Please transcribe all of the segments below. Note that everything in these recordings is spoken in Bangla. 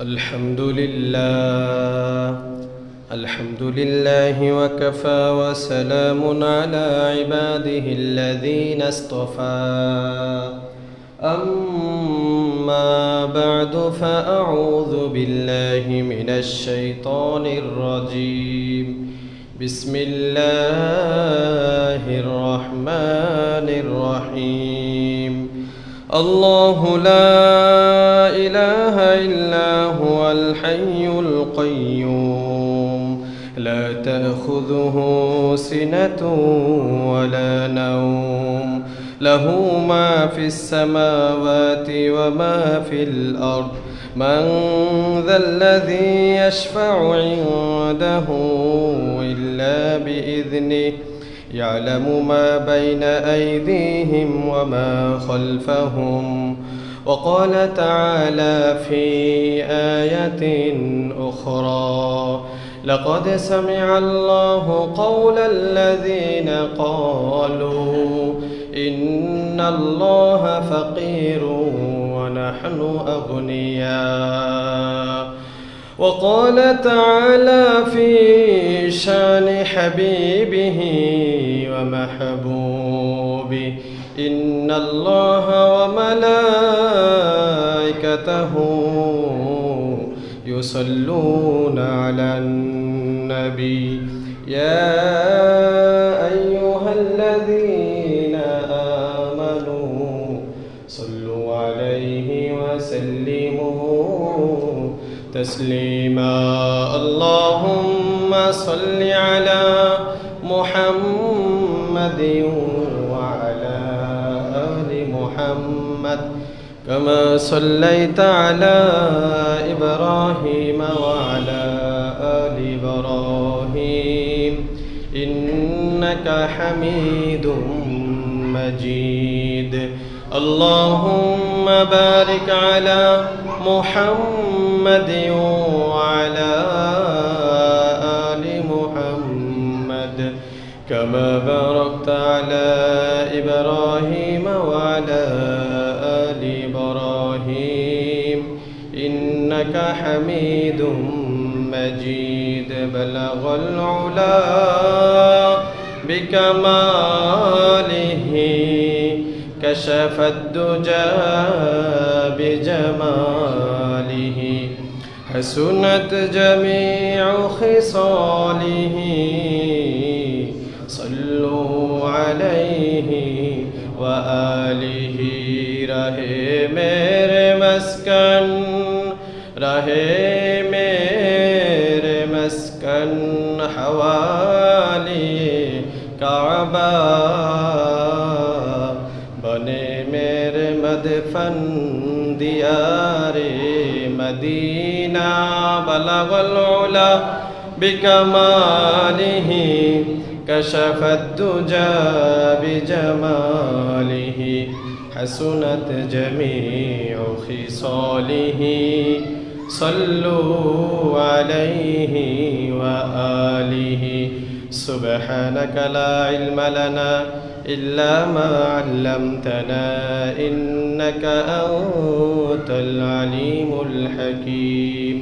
الحمد لله وكفى وسلام على عباده الذين اصطفى أما بعد فأعوذ بالله من الشيطان الرجيم بسم الله الرحمن الرحيم الله لا إله إلا هو الحي القيوم لا تأخذه سنة ولا نوم له ما في السماوات وما في الأرض من ذا الذي يشفع عنده إلا بإذنه يعلم ما بين أيديهم وما خلفهم وقال تعالى في آية أخرى لقد سمع الله قول الذين قالوا إن الله فقير ونحن أغنياء وقال تعالى في شان حبيبه ومحبوبه إن الله وملائكته يصلون على النبي يا أيها الذين آمنوا صلوا عليه وسلموا تسليما اللهم صل على محمد وعلى آل محمد كما صليت على إبراهيم وعلى آل إبراهيم إنك حميد مجيد اللهم بارك على محمد وعلى آل محمد كما باركت على إبراهيم وعلى آل إبراهيم إنك حميد مجيد بلغ العلا بكماله كشف الدجى بجماله حسنت جميع خصاله صلوا عليه وآله رہے میرے مسکن حوالی کعبہ بنے میرے مدفن دیار مدینہ بلغ العلا بکمالہ كشف الدجى بجماله حسنت جميع خصاله صلوا عليه وآله سبحانك لا علم لنا إلا ما علمتنا إنك أنت العليم الحكيم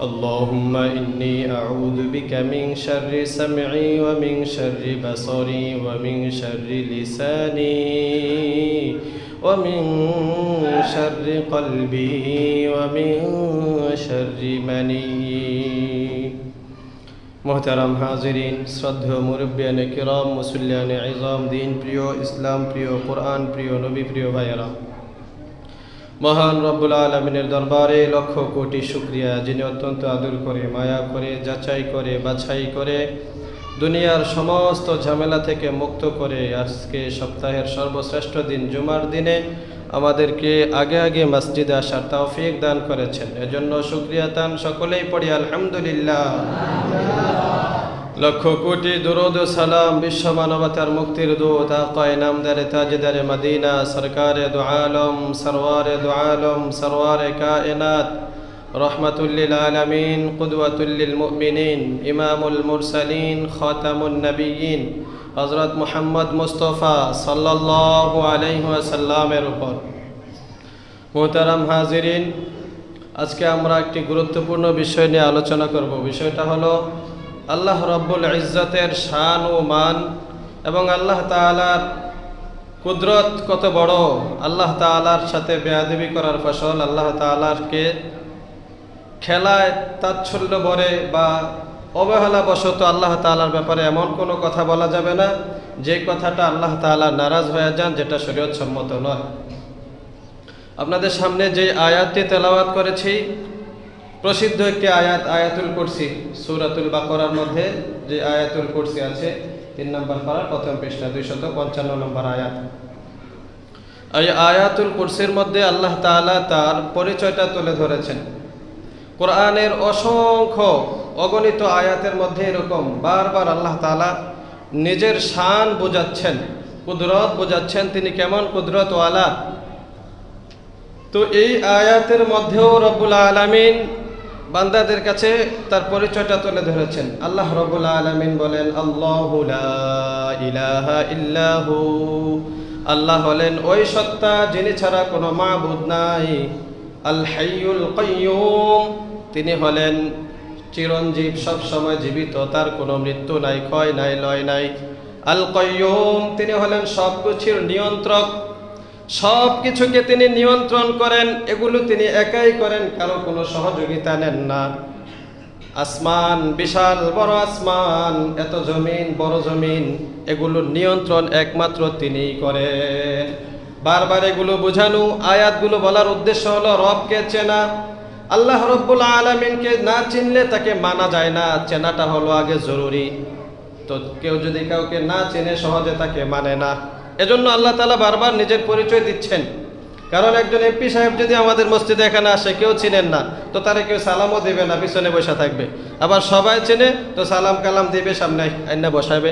اللهم إني أعوذ بك من شر سمعي ومن شر بصري ومن شر لساني ومن شر قلبي ومن شر مني محترم حاضرين শ্রদ্ধেয় মুরব্বিয়ানে কিরাম মুসল্লিয়ানে ইজাম দিন প্রিয় ইসলাম প্রিয় কোরআন প্রিয় নবী প্রিয় ভাইয়েরা মহান রব্বুল আলামিনের দরবারে লক্ষ কোটি শুকরিয়া যিনি অত্যন্ত আদর করে মায়া করে যাচাই করে বাছাই করে দুনিয়ার সমস্ত ঝামেলা থেকে মুক্ত করে আজকে সপ্তাহের সর্বশ্রেষ্ঠ দিন জুমার দিনে আমাদেরকে আগে আগে মসজিদে আসার তৌফিক দান করেছেন এজন্য শুকরিয়া তান সকলেই পড়ি আলহামদুলিল্লাহ লক্ষ কোটি দুরূদ ও সালাম বিশ্ব মানবতার মুক্তির দূত আকা ইনামদারে তাজদারে মদিনা সরকারে দু আলম সরওয়ারে দু আলম সরওয়ারে কায়নাত রহমাতুল লিল আলামিন কুদওয়াতুল লিল মুমিনিন ইমামুল মুরসালিন খাতামুন নবিয়্যিন হযরত মুহাম্মদ মুস্তাফা সাল্লাল্লাহু আলাইহি ওয়াসাল্লামের উপর। মুহতারাম হাজিরিন, আজকে আমরা একটি গুরুত্বপূর্ণ বিষয় নিয়ে আলোচনা করব। বিষয়টা হলো আল্লাহ রব্বুল ইজ্জতের শান ও মান এবং আল্লাহ তাআলার কুদরত কত বড়। আল্লাহ তাআলার সাথে বেয়াদবি করার ফসল, আল্লাহ তাআলাকে খেলায় তাচ্ছল্য ভরে বা অবহেলাবশত আল্লাহ তাআলার ব্যাপারে এমন কোনো কথা বলা যাবে না যে কথাটা আল্লাহ তাআলা নারাজ হয়ে যান, যেটা শরীয়ত সম্মত নয়। আপনাদের সামনে যে আয়াতটি তেলাওয়াত করেছি, প্রসিদ্ধ একটি আয়াত, আয়াতুল কুরসি। সূরাতুল বাকারার মধ্যে যে আয়াতুল কুরসি আছে 3 নম্বর পারা প্রথম পৃষ্ঠা 255 নম্বর আয়াত। এই আয়াতুল কুরসির মধ্যে আল্লাহ তাআলা তার পরিচয়টা তুলে ধরেছেন। কোরআনের অসংখ্য অগণিত আয়াতের মধ্যে এরকম বারবার আল্লাহ তাআলা নিজের শান বোঝাচ্ছেন, কুদরত বোঝাচ্ছেন, তিনি কেমন কুদরতওয়ালা। তো এই আয়াতের মধ্যেও রব্বুল আলামিন বান্দাদের কাছে তার পরিচয়টা তুলে ধরেছেন। আল্লাহ রব্বুল আলামিন বলেন, আল্লাহু লা ইলাহা ইল্লাহু, আল্লাহ হলেন ওই সত্তা যিনি ছাড়া কোনো মাবুদ নাই। আল হাইয়ুল কাইয়ুম, তিনি হলেন চিরঞ্জীব, সব সময় জীবিত, তার কোনো মৃত্যু নাই, ক্ষয় নাই, লয় নাই। আল কাইয়ুম, তিনি হলেন সব কিছুর নিয়ন্ত্রক, সব কিছুকে তিনি নিয়ন্ত্রণ করেন, এগুলো তিনি একাই করেন, কারো কোনো সহযোগিতা নেন না। আসমান, বিশাল বড় আসমান, এত জমিন, বড় জমিন, এগুলোর নিয়ন্ত্রণ একমাত্র তিনিই করেন। বারবার এগুলো বোঝানো, আয়াতগুলো বলার উদ্দেশ্য হলো রবকে চেনা। আল্লাহ রব্বুল আলামিনকে না চিনলে তাকে মানা যায় না, চেনাটা হলো আগে জরুরি। তো কেউ যদি কাউকে না চেনে সহজে তাকে মানে না। এজন্য আল্লাহ তাআলা বারবার নিজের পরিচয় দিচ্ছেন। কারণ একজন এমপি সাহেব যদি আমাদের মসজিদে এখানে আসে, কেউ চিনেন না, তো তারা কেউ সালামও দেবে না, পিছনে বসে থাকবে। আবার সবাই চেনে তো সালাম কালাম দিবে, সামনে আইনা বসাবে।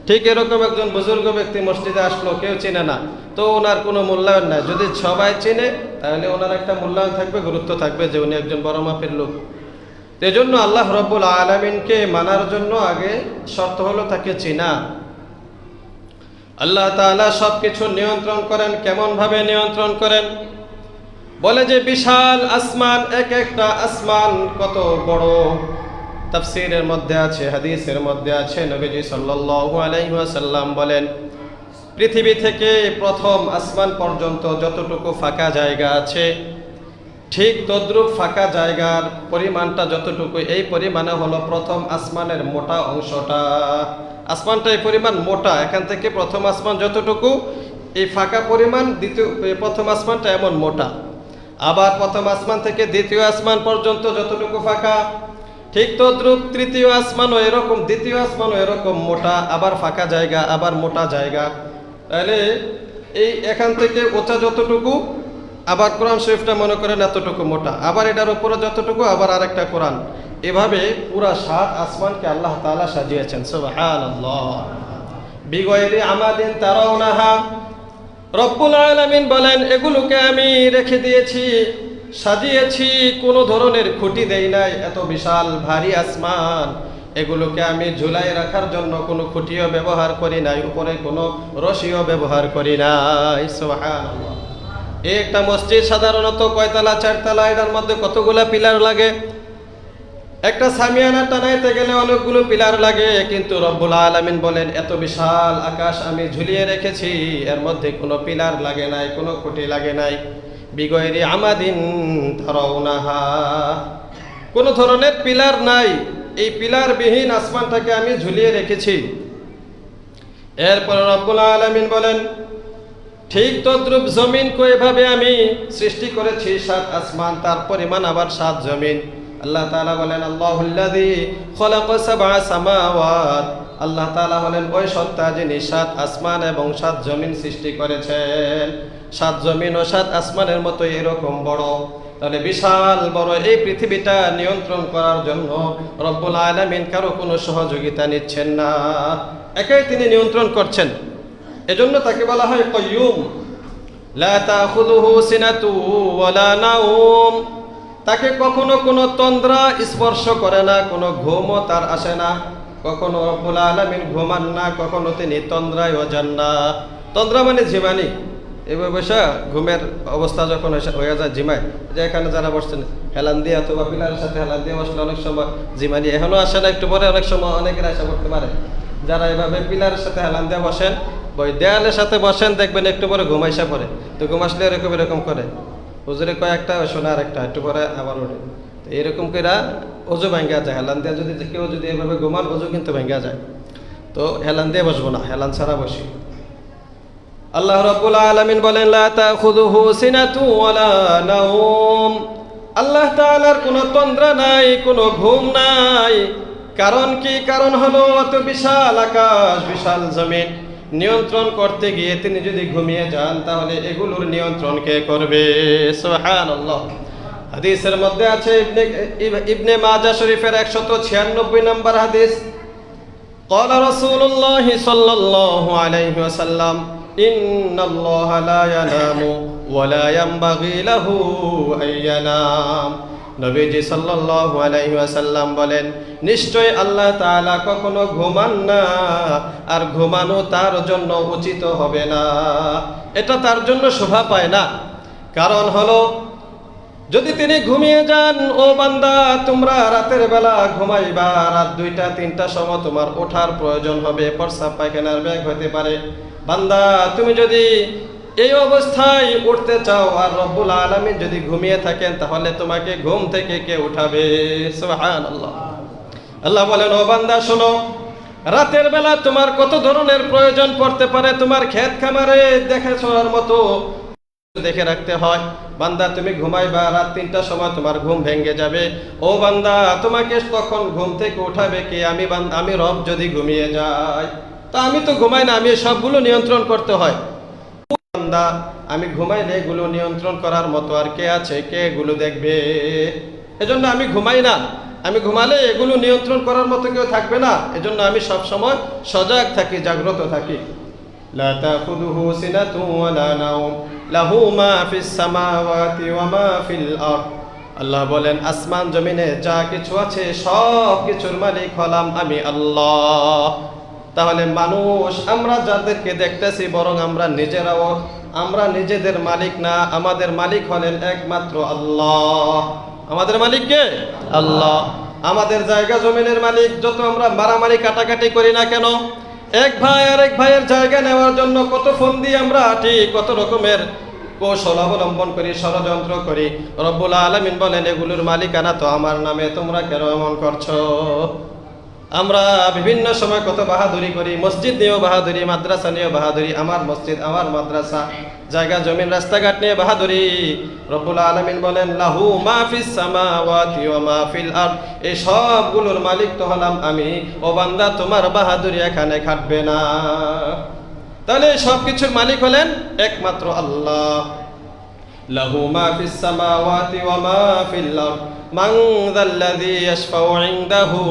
ঠিক এরকম একজন বুজুর্গ ব্যক্তি মসজিদে আসলো, কেউ চিনে না, তো ওনার কোনো মূল্যায়ন নাই। যদি সবাই চিনে তাহলে ওনার একটা মূল্যায়ন থাকবে, গুরুত্ব থাকবে যে উনি একজন বড় মাপের লোক। এজন্য আল্লাহ রব্বুল আলামিনকে মানার জন্য আগে শর্ত হলো তাকে চিনা। আল্লাহ তাআলা সব কিছু নিয়ন্ত্রণ করেন। কেমন ভাবে নিয়ন্ত্রণ করেন? বলে যে বিশাল আসমান, এক একটা আসমান কত বড়। তাফসীরের মধ্যে আছে, হাদিসের মধ্যে আছে, নবীজি সাল্লাল্লাহু আলাইহি ওয়াসাল্লাম বলেন, পৃথিবী থেকে প্রথম আসমান পর্যন্ত যতটুকু ফাঁকা জায়গা আছে, ঠিক তদ্রূপ ফাঁকা জায়গার পরিমাণটা যতটুকু, এই পরিমাণে হলো প্রথম আসমানের মোটা অংশটা। আসমানটা এই পরিমাণ মোটা, এখান থেকে প্রথম আসমান যতটুকু, এই ফাঁকা পরিমাণ প্রথম আসমানটা এমন মোটা। আবার প্রথম আসমান থেকে দ্বিতীয় আসমান পর্যন্ত যতটুকু ফাঁকা, ঠিক তদ্রূপ তৃতীয় আসমানও এরকম, দ্বিতীয় আসমানও এরকম মোটা, আবার ফাঁকা জায়গা, আবার মোটা জায়গা। তাহলে এই এখান থেকে ওচা যতটুকু, আবার কোরআন শরীফটা মনে করেন এতটুকু মোটা, আবার এটার উপরে যতটুকু, আবার আরেকটা কোরআন। এভাবে পুরা 7 আসমানকে আল্লাহ তাআলা সাজিয়েছেন। সুবহানাল্লাহ। বিগয়রি আমাদিন তারাউনাহা, রব্বুল আলামিন বলেন এগুলোকে আমি রেখে দিয়েছি, সাজিয়েছি, কোনো ধরনের খুঁটি দেই নাই। এত বিশাল ভারী আসমান, এগুলোকে আমি ঝুলাই রাখার জন্য কোনো খুঁটিও ব্যবহার করি নাই, উপরে কোনো রশিও ব্যবহার করি নাই। সুবহানাল্লাহ। একটা মসজিদ সাধারণত কয়তলা? 4 তলা। এটার মধ্যে কতগুলা পিলার লাগে? একটা সামিয়ানা টানাইতে গেলে অনেকগুলো পিলার লাগে, কিন্তু রব্বুল আলামিন বলেন এত বিশাল আকাশ আমি ঝুলিয়ে রেখেছি, এর মধ্যে কোনো পিলার লাগে নাই, কোনো খুঁটি লাগে নাই। বিগয়রি আমাদিন তারাউনাহা, কোনো ধরনের পিলার নাই, এই পিলারবিহীন আসমানটাকে আমি ঝুলিয়ে রেখেছি। এরপর রব্বুল আলামিন বলেন ঠিক তদ্রূপ জমিনকে এভাবে আমি সৃষ্টি করেছি, 7 আসমান, তার পরিমাণ আবার 7 জমিন। আল্লাহ তাআলা বলেন আল্লাহুল্লাযী খালাকা 7 সামাওয়াত, আল্লাহ তাআলা হলেন ওই সত্তা যিনি 7 আসমান এবং 7 জমিন সৃষ্টি করেছেন। 7 জমিন ও 7 আসমানের মতো এরকম বড়। তাহলে বিশাল বড় এই পৃথিবীটা নিয়ন্ত্রণ করার জন্য রব্বুল আলামিন কারো কোনো সহযোগিতা নিচ্ছেন না, একাই তিনি নিয়ন্ত্রণ করছেন। এজন্য তাকে বলা হয় কাইয়ুম। লা তাখুযুহু সিনাতু ওয়ালা নাওম, তাকে কখনো কোনো তন্দ্রা স্পর্শ করে না, কোনো ঘুমও তার আসে না। কখনো রব্বুল আলামিন ঘুমান না, কখনো তিনি তন্দ্রায়ও যান না। তন্দ্রা মানে ঝিমানি, এবার বসে ঘুমের অবস্থা যখন হয়ে যায় জিমায়, যে এখানে যারা বসছেন হেলান দিয়ে অথবা পিলারের সাথে হেলান দিয়ে বসলে অনেক সময় জিমানি এখনও আসে না, একটু পরে অনেক সময় অনেকের আশা করতে পারে। যারা এভাবে পিলারের সাথে হেলান দিয়ে বসেন, ওই দেয়ালের সাথে বসেন, দেখবেন একটু পরে ঘুমাইসা পড়ে। তো ঘুমাসলে এরকম এরকম করে, হুজুরে কয়েকটা শোনা আরেকটা, একটু পরে আবার ওঠে। তো এরকম করে অজু ভাঙ্গা যায়। হেলান দিয়ে যদি কেউ যদি এভাবে ঘুমান, অজু কিন্তু ভাঙ্গা যায়। তো হেলান দিয়ে বসবো না, হেলান ছাড়া বসি। আল্লাহ রাব্বুল আলামিন বলেন, লা তাখুযুহু সিনাতু ওয়ালা নাওম। আল্লাহ তাআলার কোনো তন্দ্রা নাই, কোনো ঘুম নাই। কারণ কি? কারণ হলো অত বিশাল আকাশ, বিশাল জমিন নিয়ন্ত্রণ করতে গিয়ে তিনি যদি ঘুমিয়ে যান, তাহলে এগুলোর নিয়ন্ত্রণ কে করবে? সুবহানাল্লাহ। হাদিসের মধ্যে আছে ইবনে মাজাহ শরীফের 196 নম্বর হাদিস, قال رسول الله صلى الله عليه وسلم إن الله لا ينام ولا ينبغي له أن ينام। নবীজি সাল্লাল্লাহু আলাইহি ওয়াসাল্লাম বলেন, নিশ্চয় আল্লাহ তাআলা কখনো ঘুমান না, আর ঘুমানো তার জন্য উচিত হবে না, এটা তার জন্য শোভা পায় না। কারণ হলো, যদি তিনি ঘুমিয়ে যান, ও বান্দা তোমরা রাতের বেলা ঘুমাইবা, রাত 2টা 3টার সময় তোমার ওঠার প্রয়োজন হবে, প্রস্রাব পায়খানার ব্যাগ হতে পারে। বান্দা তুমি যদি এই অবস্থায় উঠতে চাও আর রব্বুল আলামিন যদি ঘুমিয়ে থাকেন, তাহলে তোমাকে ঘুম থেকে কে উঠাবে? সুবহানাল্লাহ। আল্লাহ বলেন, ও বান্দা শোনো, রাতের বেলা তোমার কত ধরনের প্রয়োজন পড়তে পারে, তোমার ক্ষেত খামারে দেখে শোনার মতো দেখে রাখতে হয়। বান্দা তুমি ঘুমাইবা, রাত 3টার সময় তোমার ঘুম ভেঙে যাবে। ও বান্দা, তোমাকে তখন ঘুম থেকে উঠাবে কে? আমি রব যদি ঘুমিয়ে যাই, তা আমি তো ঘুমাই না, আমি সবগুলো নিয়ন্ত্রণ করতে হয়। বান্দা, আমি ঘুমাইলে এগুলো নিয়ন্ত্রণ করার মতো আর কে আছে? কে এগুলো দেখবে? এজন্য আমি ঘুমাই না। আমি ঘুমালে এগুলো নিয়ন্ত্রণ করার মতো কেউ থাকবে না। এজন্য আমি সব সময় সজাগ থাকি, জাগ্রত থাকি। লা তাখুযুহু সিনাতুন ওয়ালা নাওম লাহু মা ফিস সামাওয়াতি ওয়া মা ফিল আরদ। আল্লাহ বলেন, আসমান জমিনে যা কিছু আছে সব কিছুর মালিক হলাম আমি আল্লাহ। তাহলে মানুষ, আমরা যাদেরকে দেখতেছি, বরং আমরা নিজেদের মালিক না, আমাদের মালিক হলেন একমাত্র আল্লাহ। আমাদের মালিক কে? আল্লাহ। আমাদের জায়গা জমিনের মালিক। যত আমরা মারামারি কাটাকাটি করি না কেন, এক ভাই আর এক ভাইয়ের জায়গা নেওয়ার জন্য কত ফন্দি আমরা আটি, কত রকমের কৌশল অবলম্বন করি, ষড়যন্ত্র করি। রব্বুল আলামিন বলেন, এগুলোর মালিকানা তো আমার নামে, তোমরা কেন এমন করছো? আমরা বিভিন্ন সময় কত বাহাদুরি করি, মসজিদ নিয়েও বাহাদুরি, মাদ্রাসা নিয়েও বাহাদুরি, আমার মসজিদ আমার মাদ্রাসা, জায়গা জমিন রাস্তাঘাট নিয়ে বাহাদুরি। রব্বুল আলামিন বলেন, লাহু মা ফিস সামাওয়াতি ওয়া মা ফিল আরদ। এই সবগুলোর মালিক তো হলাম আমি। ও বান্দা, তোমার বাহাদুরি এখানে খাটবে না। তাহলে সব কিছুর মালিক হলেন একমাত্র আল্লাহ। লাহু মা ফিস সামাওয়াতি ওয়া মা ফিল আরদ মান যাল্লাযী ইয়াশফাউ ইনদাহু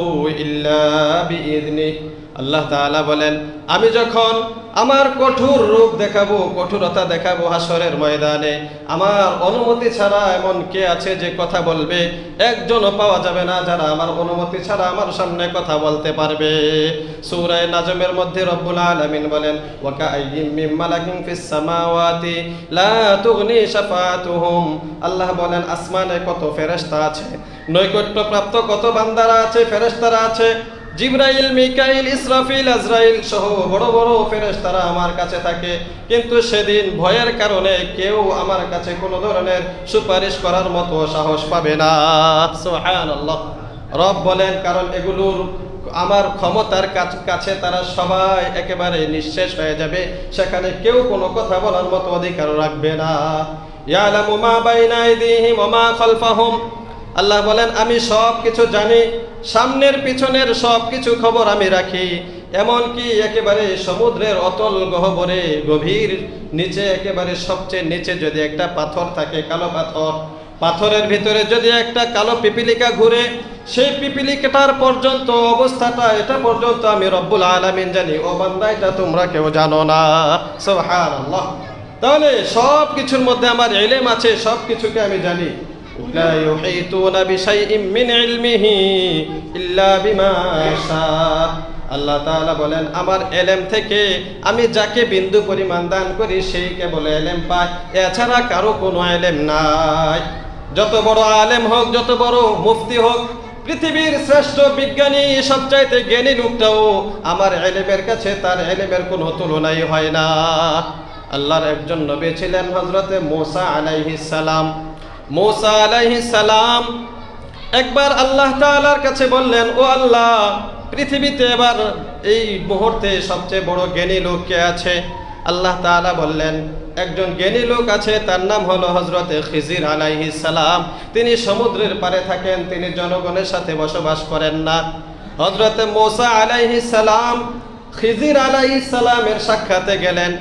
ইল্লা বিইযনিহি। আল্লাহ তাআলা বলেন, আমি যখন আমার কঠোর রূপ দেখাবো, কঠোরতা দেখাবো হাসরের ময়দানে, আমার অনুমতি ছাড়া এমন কে আছে যে কথা বলবে? একজনও পাওয়া যাবে না যারা আমার অনুমতি ছাড়া আমার সামনে কথা বলতে পারবে। সূরা নাজমের মধ্যে রব্বুল আলামিন বলেন, ওয়া কাআইয়্যিম মিন মালাকিন ফিস সামাওয়াতি লা তুগনি শাফাআতুহুম। আল্লাহ বলেন, আসমানে কত ফেরেশতা আছে, নৈকট্যপ্রাপ্ত কত বান্দারা আছে, ফেরেশতারা আছে। জিবরাইল, মিকাইল, ইসরাফিল, আজরাইল সহ বড় বড় ফেরেশতারা আমার কাছে থাকে, কিন্তু সেদিন ভয়ের কারণে কেউ আমার কাছে কোনো ধরনের সুপারিশ করার মতো সাহস পাবে না। সুবহানাল্লাহ। রব বলেন, কারণ এগুলোর আমার ক্ষমতার কাছে তারা সবাই একেবারে নিঃশেষ হয়ে যাবে, সেখানে কেউ কোনো কথা বলার মতো অধিকার রাখবে না। ইয়ালামু মা বাইনা আইদিহিম ওয়া মা খালফাহুম। আল্লাহ বলেন, আমি সব কিছু জানি, সামনের পিছনের সব কিছু খবর আমি রাখি। এমনকি একেবারে সমুদ্রের অতল গহ্বরে গভীর নিচে, একেবারে সবচেয়ে নিচে যদি একটা পাথর থাকে, কালো পাথর, পাথরের ভিতরে যদি একটা কালো পিপিলিকা ঘুরে, সেই পিপিলিকাটার পর্যন্ত অবস্থাটা, এটা পর্যন্ত আমি রব্বুল আলামিন জানি। ও বান্দা, এটা তোমরা কেউ জানো না। সুবহানাল্লাহ। তাহলে সব কিছুর মধ্যে আমার ইলম আছে, সব কিছুকে আমি জানি। লা ইউহিতুনা বিশাইইম মিন ইলমিহি ইল্লা বিমা শা। আল্লাহ তাআলা বলেন আমার এলেম থেকে আমি যাকে বিন্দু পরিমাণ দান করি সেই কেবল এলেম পায়, এছাড়া কারো কোনো এলেম নাই। যত বড় আলেম হোক, যত বড় মুফতি হোক, পৃথিবীর শ্রেষ্ঠ বিজ্ঞানী সবচাইতে জ্ঞানী লোকটাও আমার এলেমের কাছে তার এলেমের কোনো তুলনাই হয় না। আল্লাহর একজন নবী ছিলেন হযরতে মূসা আলাইহিস সালাম। মূসা আলাইহিস সালাম একবার আল্লাহ তাআলার কাছে বললেন, ও আল্লাহ, পৃথিবীতে এবার এই মুহূর্তে সবচেয়ে বড় জ্ঞানী লোক কে আছে? আল্লাহ তাআলা বললেন, একজন জ্ঞানী লোক আছে, তার নাম হলো হযরতে খিজির আলাইহিস সালাম। তিনি সমুদ্রের পাড়ে থাকেন, তিনি জনগণের সাথে বসবাস করেন না। হযরতে মূসা আলাইহিস সালাম খিজির আলাইহিস সালামের সাক্ষাতে গেলেন।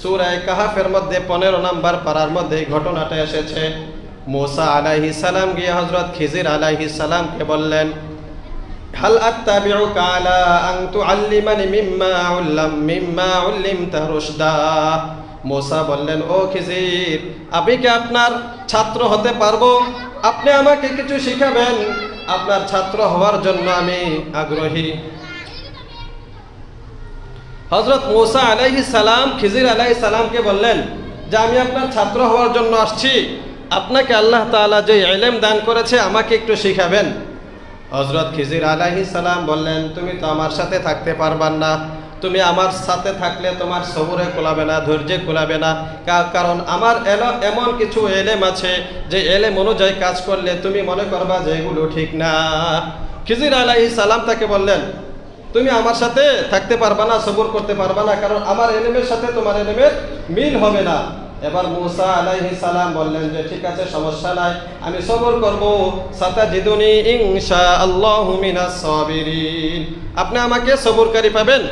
সূরা কাহফের মধ্যে 15 নম্বর পারার মধ্যে এই ঘটনাটা এসেছে। মূসা আলাইহিস সালাম গিয়ে হযরত খিজির আলাইহিস সালামকে বললেন, হাল আত্তাবিউকা আলা আন তুআল্লিমানি মিম্মা উল্লিমতা রুশদা। মূসা বললেন, ও খিজির, আমি কি আপনার ছাত্র হতে পারবো? আপনি আমাকে কিছু শিখাবেন? আপনার ছাত্র হওয়ার জন্য আমি আগ্রহী। হযরত মূসা আলাইহিস সালাম খিজির আলাইহিস সালামকে বললেন যে আমি আপনার ছাত্র হওয়ার জন্য আসছি, আপনাকে আল্লাহ তাআলা যে ইলম দান করেছে আমাকে একটু শিখাবেন। হযরত খিজির আলাইহিস সালাম বললেন, তুমি তো আমার সাথে থাকতে পারবা না, তুমি আমার সাথে থাকলে তোমার সবরে কুলাবে না, ধৈর্যে কুলাবে না, কারণ আমার এমন কিছু এলেম আছে যে এলেম অনুযায়ী কাজ করলে তুমি মনে করবা যে এগুলো ঠিক না। খিজির আলাইহিস সালাম তাকে বললেন, তুমি আমার সাথে থাকতে পারবা না, সবর করতে পারবা না, কারণ আমার এলেমের সাথে তোমার এলেমের মিল হবে না। এবার মূসা আলাইহিস সালাম বললেন যে ঠিক আছে, সমস্যা নাই, আমি সবর করব। সাতাজিদুনি ইনশাআল্লাহু মিনাস সাবিরিন। আপনি আমাকে সবরকারী পাবেন,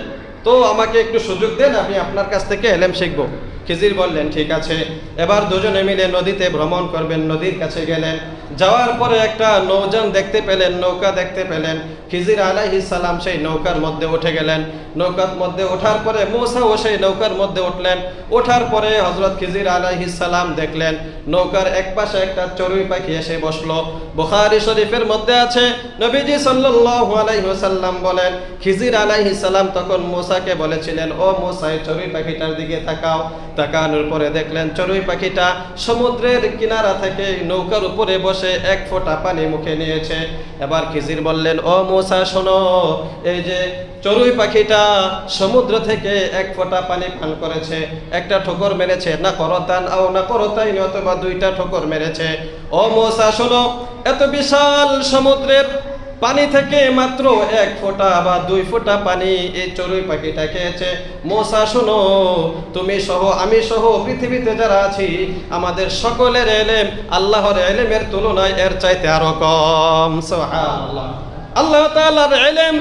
তো আমাকে একটু সুযোগ দেন, আমি আপনার কাছ থেকে এলেম শিখব। খিজির বললেন ঠিক আছে। এবার দুজনে মিলে নদীতে ভ্রমণ করবেন। নদীর কাছে গেলেন, যাওয়ার পরে একটা নৌযান দেখতে পেলেন, নৌকা দেখতে পেলেন। খিজির আলাইহিস সালাম সেই নৌকার মধ্যে উঠে গেলেন। নৌকার মধ্যে ওঠার পরে মূসাও সেই নৌকার মধ্যে উঠলেন। ওঠার পরে হযরত খিজির আলাইহিস সালাম দেখলেন নৌকার একপাশে একটা চড়ুই পাখি এসে বসলো। বুখারী শরীফের মধ্যে আছে, নবীজি সাল্লাল্লাহু আলাইহি ওয়াসাল্লাম বলেন, খিজির আলাইহিস সালাম তখন মূসাকে বলেছিলেন, ও মূসা, এই চড়ুই পাখিটার দিকে তাকাও। তাকানোর পরে দেখলেন চড়ুই পাখিটা সমুদ্রের কিনারা থেকে নৌকার উপরে বসে এক ফোঁটা পানি মুখে নিয়েছে। এবার খিজির বললেন, ও মূসা শোনো, এই যে চড়ুই পাখিটা সমুদ্র থেকে এক ফোঁটা পানি পান করেছে, একটা ঠোকর মেরেছে, না করতান আও না করতাইন, অথবা দুইটা ঠোকর মেরেছে। ও মূসা শোনো, এত বিশাল সমুদ্রের পানি থেকে মাত্র এক ফোঁটা বা দুই ফোঁটা পানি এই চড়ুই পাখিটা খেয়েছে। মূসা শোনো, তুমি সহ আমি সহ পৃথিবীতে যারা আছি আমাদের সকলের এলেম আল্লাহর এলেমের তুলনায় এর চাইতে আরো কম। সুবহানাল্লাহ। আল্লাহ তাআলার এলেম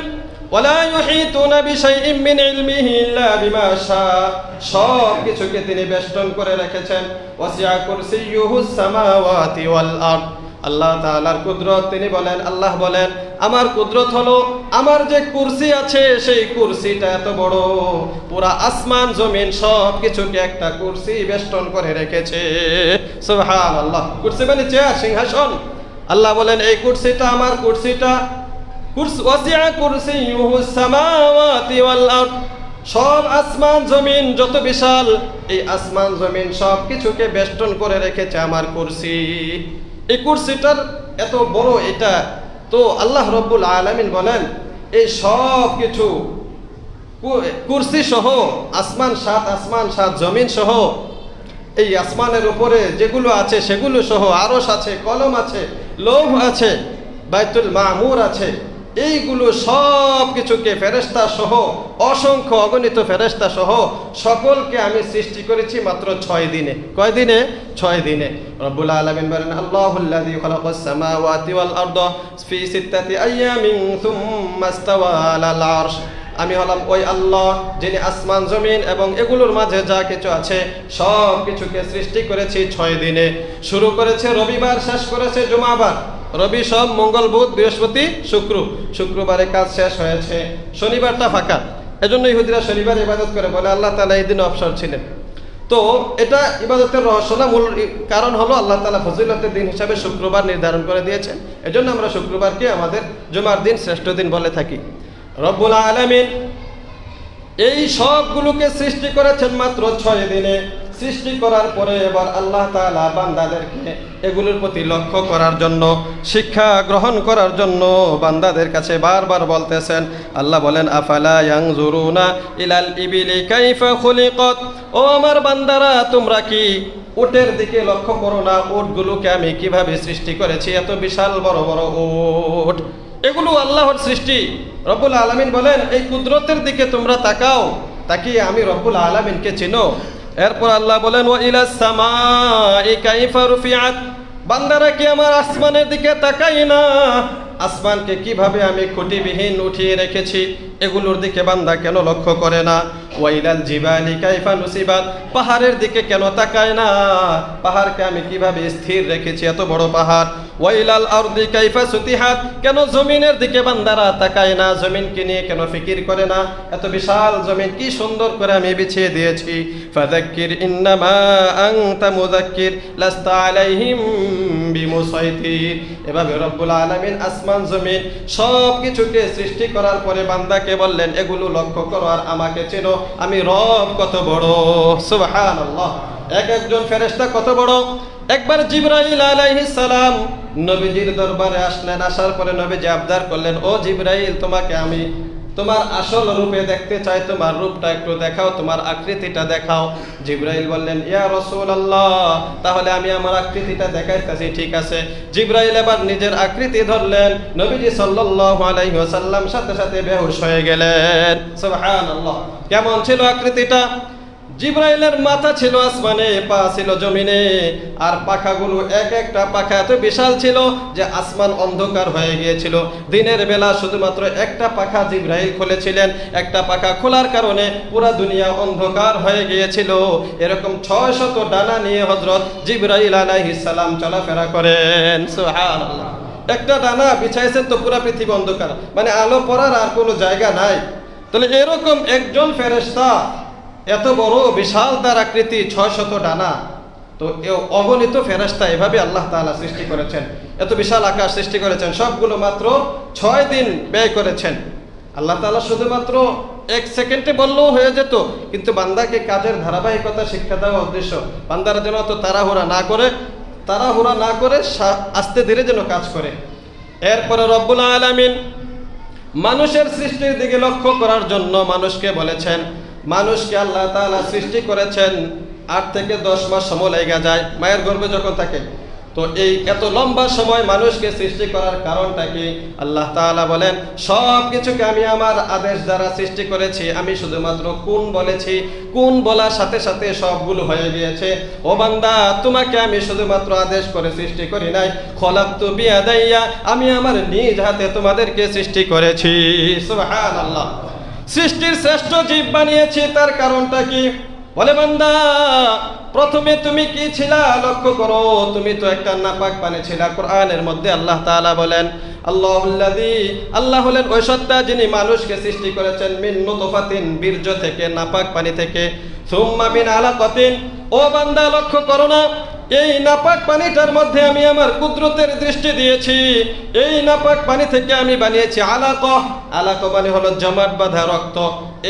ওয়ালা ইউহিতুনা বিশাইইন মিন ইলমিহি ইল্লা বিমা শাআ, সব কিছুকে তিনি বেষ্টন করে রেখেছেন। ওয়াসিআ কুরসিয়্যুহুস সামাওয়াতি ওয়াল আরদ। আল্লাহ তাআলার কুদরত, তিনি বলেন, আল্লাহ বলেন, আমার কুদরত হলো আমার যে কুরসি আছে সেই কুরসিটা এত বড়, পুরা আসমান জমিন সব কিছুকে একটা কুরসি বেষ্টন করে রেখেছে। সুবহানাল্লাহ। কুরসি মানে চেয়ার, সিংহাসন। আল্লাহ বলেন এই কুরসিটা আমার, কুরসিটা ওয়াসিআ কুরসিয়্যুহুস সামাওয়াতি ওয়াল আরদ, সব আসমান জমিন যত বিশাল, এই আসমান জমিন সব কিছুকে বেষ্টন করে রেখেছে আমার কুরসি। এই কুরসিটার এত বড় এটা, তো আল্লাহ রব্বুল আলামিন বলেন এই সব কিছু কুরসি সহ আসমান সাত জমিন সহ এই আসমানের উপরে যেগুলো আছে সেগুলো সহ আরশ আছে, কলম আছে, লৌহ আছে, বাইতুল মামুর আছে, এইগুলো সব কিছুকে ফেরেশতা সহ অসংখ্য অগণিত ফেরেশতা সহ সকলকে আমি সৃষ্টি করেছি মাত্র 6 দিনে। কয় দিনে? 6 দিনে। রব্বুল আলামিন বলেন, আল্লাহুল্লাযী খালাকাস সামাওয়াতি ওয়াল আরদা ফি 6 আইয়ামিন সুম্মা ইস্তাওয়া আলাল আরশ। আমি হলাম ওই আল্লাহ যিনি আসমান জমিন এবং এগুলোর মাঝে যা কিছু আছে সব কিছুকে সৃষ্টি করেছি 6 দিনে। শুরু করেছে রবিবার, শেষ করেছে জুমাবার। রবি, সোম, মঙ্গল, বুধ, বৃহস্পতি, শুক্রবারে কাজ শেষ হয়েছে, শনিবারটা ফাঁকা। এজন্য ইহুদিরা শনিবার ইবাদত করে, বলে আল্লাহ তাআলা এই দিন অবসর ছিলেন। তো এটা ইবাদতের রহস্য না, মূল কারণ হলো আল্লাহ তাআলা ফজিলতের দিন হিসাবে শুক্রবার নির্ধারণ করে দিয়েছেন। এজন্য আমরা শুক্রবারকে আমাদের জুমার দিন শ্রেষ্ঠ দিন বলে থাকি। রব্বুল আলামিন এই সবগুলোকে সৃষ্টি করেছেন মাত্র 6 দিনে। সৃষ্টি করার পরে এবার আল্লাহ তাআলা বান্দাদেরকে এগুলোর প্রতি লক্ষ্য করার জন্য, শিক্ষা গ্রহণ করার জন্য বান্দাদের কাছে বারবার বলতেছেন। আল্লাহ বলেন, আফালা ইয়ানজুরুনা ইলাল ইবিলি কাইফা খুলিকাত। ও আমার বান্দারা, তোমরা কি উটের দিকে লক্ষ্য করো না? উটগুলোকে আমি কিভাবে সৃষ্টি করেছি, এত বিশাল বড় বড় উট, এগুলো আল্লাহর সৃষ্টি। রব্বুল আলামিন বলেন, এই কুদরতের দিকে তোমরা তাকাও, তাকিয়ে আমি রব্বুল আলামিনকে চিনো। এরপর আল্লাহ বলেন, ওয়া ইলাস সামাই কাইফা রুফিআত। বান্দারা কি আমার আসমানের দিকে তাকায় না? আসমানকে কিভাবে আমি খুঁটিবিহীন উঠিয়ে রেখেছি, এগুলোর দিকে বান্দা কেন লক্ষ্য করে না? ওয়া ইলাল জিবালি কাইফা নুসিবাত। পাহাড়ের দিকে কেন তাকায় না? পাহাড়কে আমি কিভাবে স্থির রেখেছি, এত বড় পাহাড়। ওয়া ইলাল আরদি কাইফা সুতিহাত। কেন জমিনের দিকে বান্দারা তাকায় না? জমিনকে নিয়ে কেন ফিকির করে না? এত বিশাল জমিন কি সুন্দর করে আমি বিছিয়ে দিয়েছি। ফাযাক্কির ইন্নামা আনতা মুযাক্কির লাস্তা আলাইহিম বিমুসাইতির। এভাবে রব্বুল আলামিন আসমান জমিন সব কিছুকে সৃষ্টি করার পরে বান্দাকে বললেন, এগুলো লক্ষ্য করো আর আমাকে চেনো, আমি রব কত বড়। সুবহানাল্লাহ। একজন ফেরেশতা কত বড়। একবার জিবরাইল আলাইহিস সালাম নবীজির দরবারে আসলেন। আসার পরে নবীজি আবদার করলেন, ও জিবরাইল, তোমাকে আমি তোমার আসল রূপে দেখতে চাই, তোমার রূপটা একটু দেখাও, তোমার আকৃতিটা দেখাও। জিবরাইল বললেন, ইয়া রাসূলুল্লাহ, তাহলে আমি আমার আকৃতিটা দেখাইতেছি। ঠিক আছে। জিবরাইল এবার নিজের আকৃতি ধরলেন। নবীজি সাল্লাল্লাহু আলাইহি ওয়াসাল্লাম সাথে সাথে বেহুশ হয়ে গেলেন। সুবহানাল্লাহ। কেমন ছিল আকৃতিটা? জিবরাইলের মাথা ছিল আসমানে, পা ছিল জমিনে, আর পাখাগুলো এক একটা পাখা এত বিশাল ছিল যে আসমান অন্ধকার হয়ে গিয়েছিল। দিনের বেলা শুধুমাত্র একটা পাখা জিবরাইল খুলেছিলেন, একটা পাখা খোলার কারণে পুরা দুনিয়া অন্ধকার হয়ে গিয়েছিল। এরকম 600 ডানা নিয়ে হযরত জিবরাইল আলাইহিস সালাম চলাফেরা করেন। সুবহানাল্লাহ। একটা ডানা বিছাইছেন তো পুরা পৃথিবী অন্ধকার, মানে আলো পড়ার আর কোনো জায়গা নাই। তাহলে এরকম একজন ফেরেশতা, এত বড় বিশাল তার আকৃতি, 600 ডানা, তো অগণিত ফেরেশতা এভাবে আল্লাহ তাআলা সৃষ্টি করেছেন। এত বিশাল আকাশ সৃষ্টি করেছেন, সবগুলো মাত্র 6 দিন ব্যয় করেছেন। আল্লাহ তাআলা শুধুমাত্র 1 সেকেন্ডে বললেও হয়ে যেত, কিন্তু বান্দাকে কাজের ধারাবাহিকতা শিক্ষা দেওয়া উদ্দেশ্য। বান্দারা যেন অত তাড়াহুড়া না করে আস্তে ধীরে যেন কাজ করে। এরপরে রব্বুল আলামিন মানুষের সৃষ্টির দিকে লক্ষ্য করার জন্য মানুষকে বলেছেন। মানুষকে আল্লাহ তাআলা সৃষ্টি করেছেন 8 থেকে 10 মাস সময় লেগে যায় মায়ের গর্ভে যখন থাকে। তো এই এত লম্বা সময় মানুষকে সৃষ্টি করার কারণটা কি? আল্লাহ তাআলা বলেন, সব কিছুকে আমি আমার আদেশ দ্বারা সৃষ্টি করেছি। আমি শুধুমাত্র কোন বলেছি, কোন বলার সাথে সাথে সবগুলো হয়ে গিয়েছে। ও বান্দা, তোমাকে আমি শুধুমাত্র আদেশ করে সৃষ্টি করি নাই। খলাকতু বিয়াদাইয়া, আমি আমার নিজ হাতে তোমাদেরকে সৃষ্টি করেছি। সুবহানাল্লাহ। সৃষ্টির শ্রেষ্ঠ জীব বানিয়েছি, তার কারণটা কি? বলে, বান্দা, প্রথমে তুমি কি ছিলা লক্ষ্য করো। তুমি তো একটা নাপাক পানি ছিলা। কোরআনের মধ্যে আল্লাহ তাআলা বলেন, আল্লাহ হলেন ওই সত্তা যিনি মানুষকে সৃষ্টি করেছেন মিন নুতফাতিন, বীর্য থেকে, নাপাক পানি থেকে, সুম্মা মিন আলাকাতিন। ও বান্দা, লক্ষ্য করো না, এই নাপাক পানিটার মধ্যে আমি আমার কুদরতের দৃষ্টি দিয়েছি। এই নাপাক পানি থেকে আমি বানিয়েছি আলাকা। আলাকা মানে হলো জমাট বাঁধা রক্ত।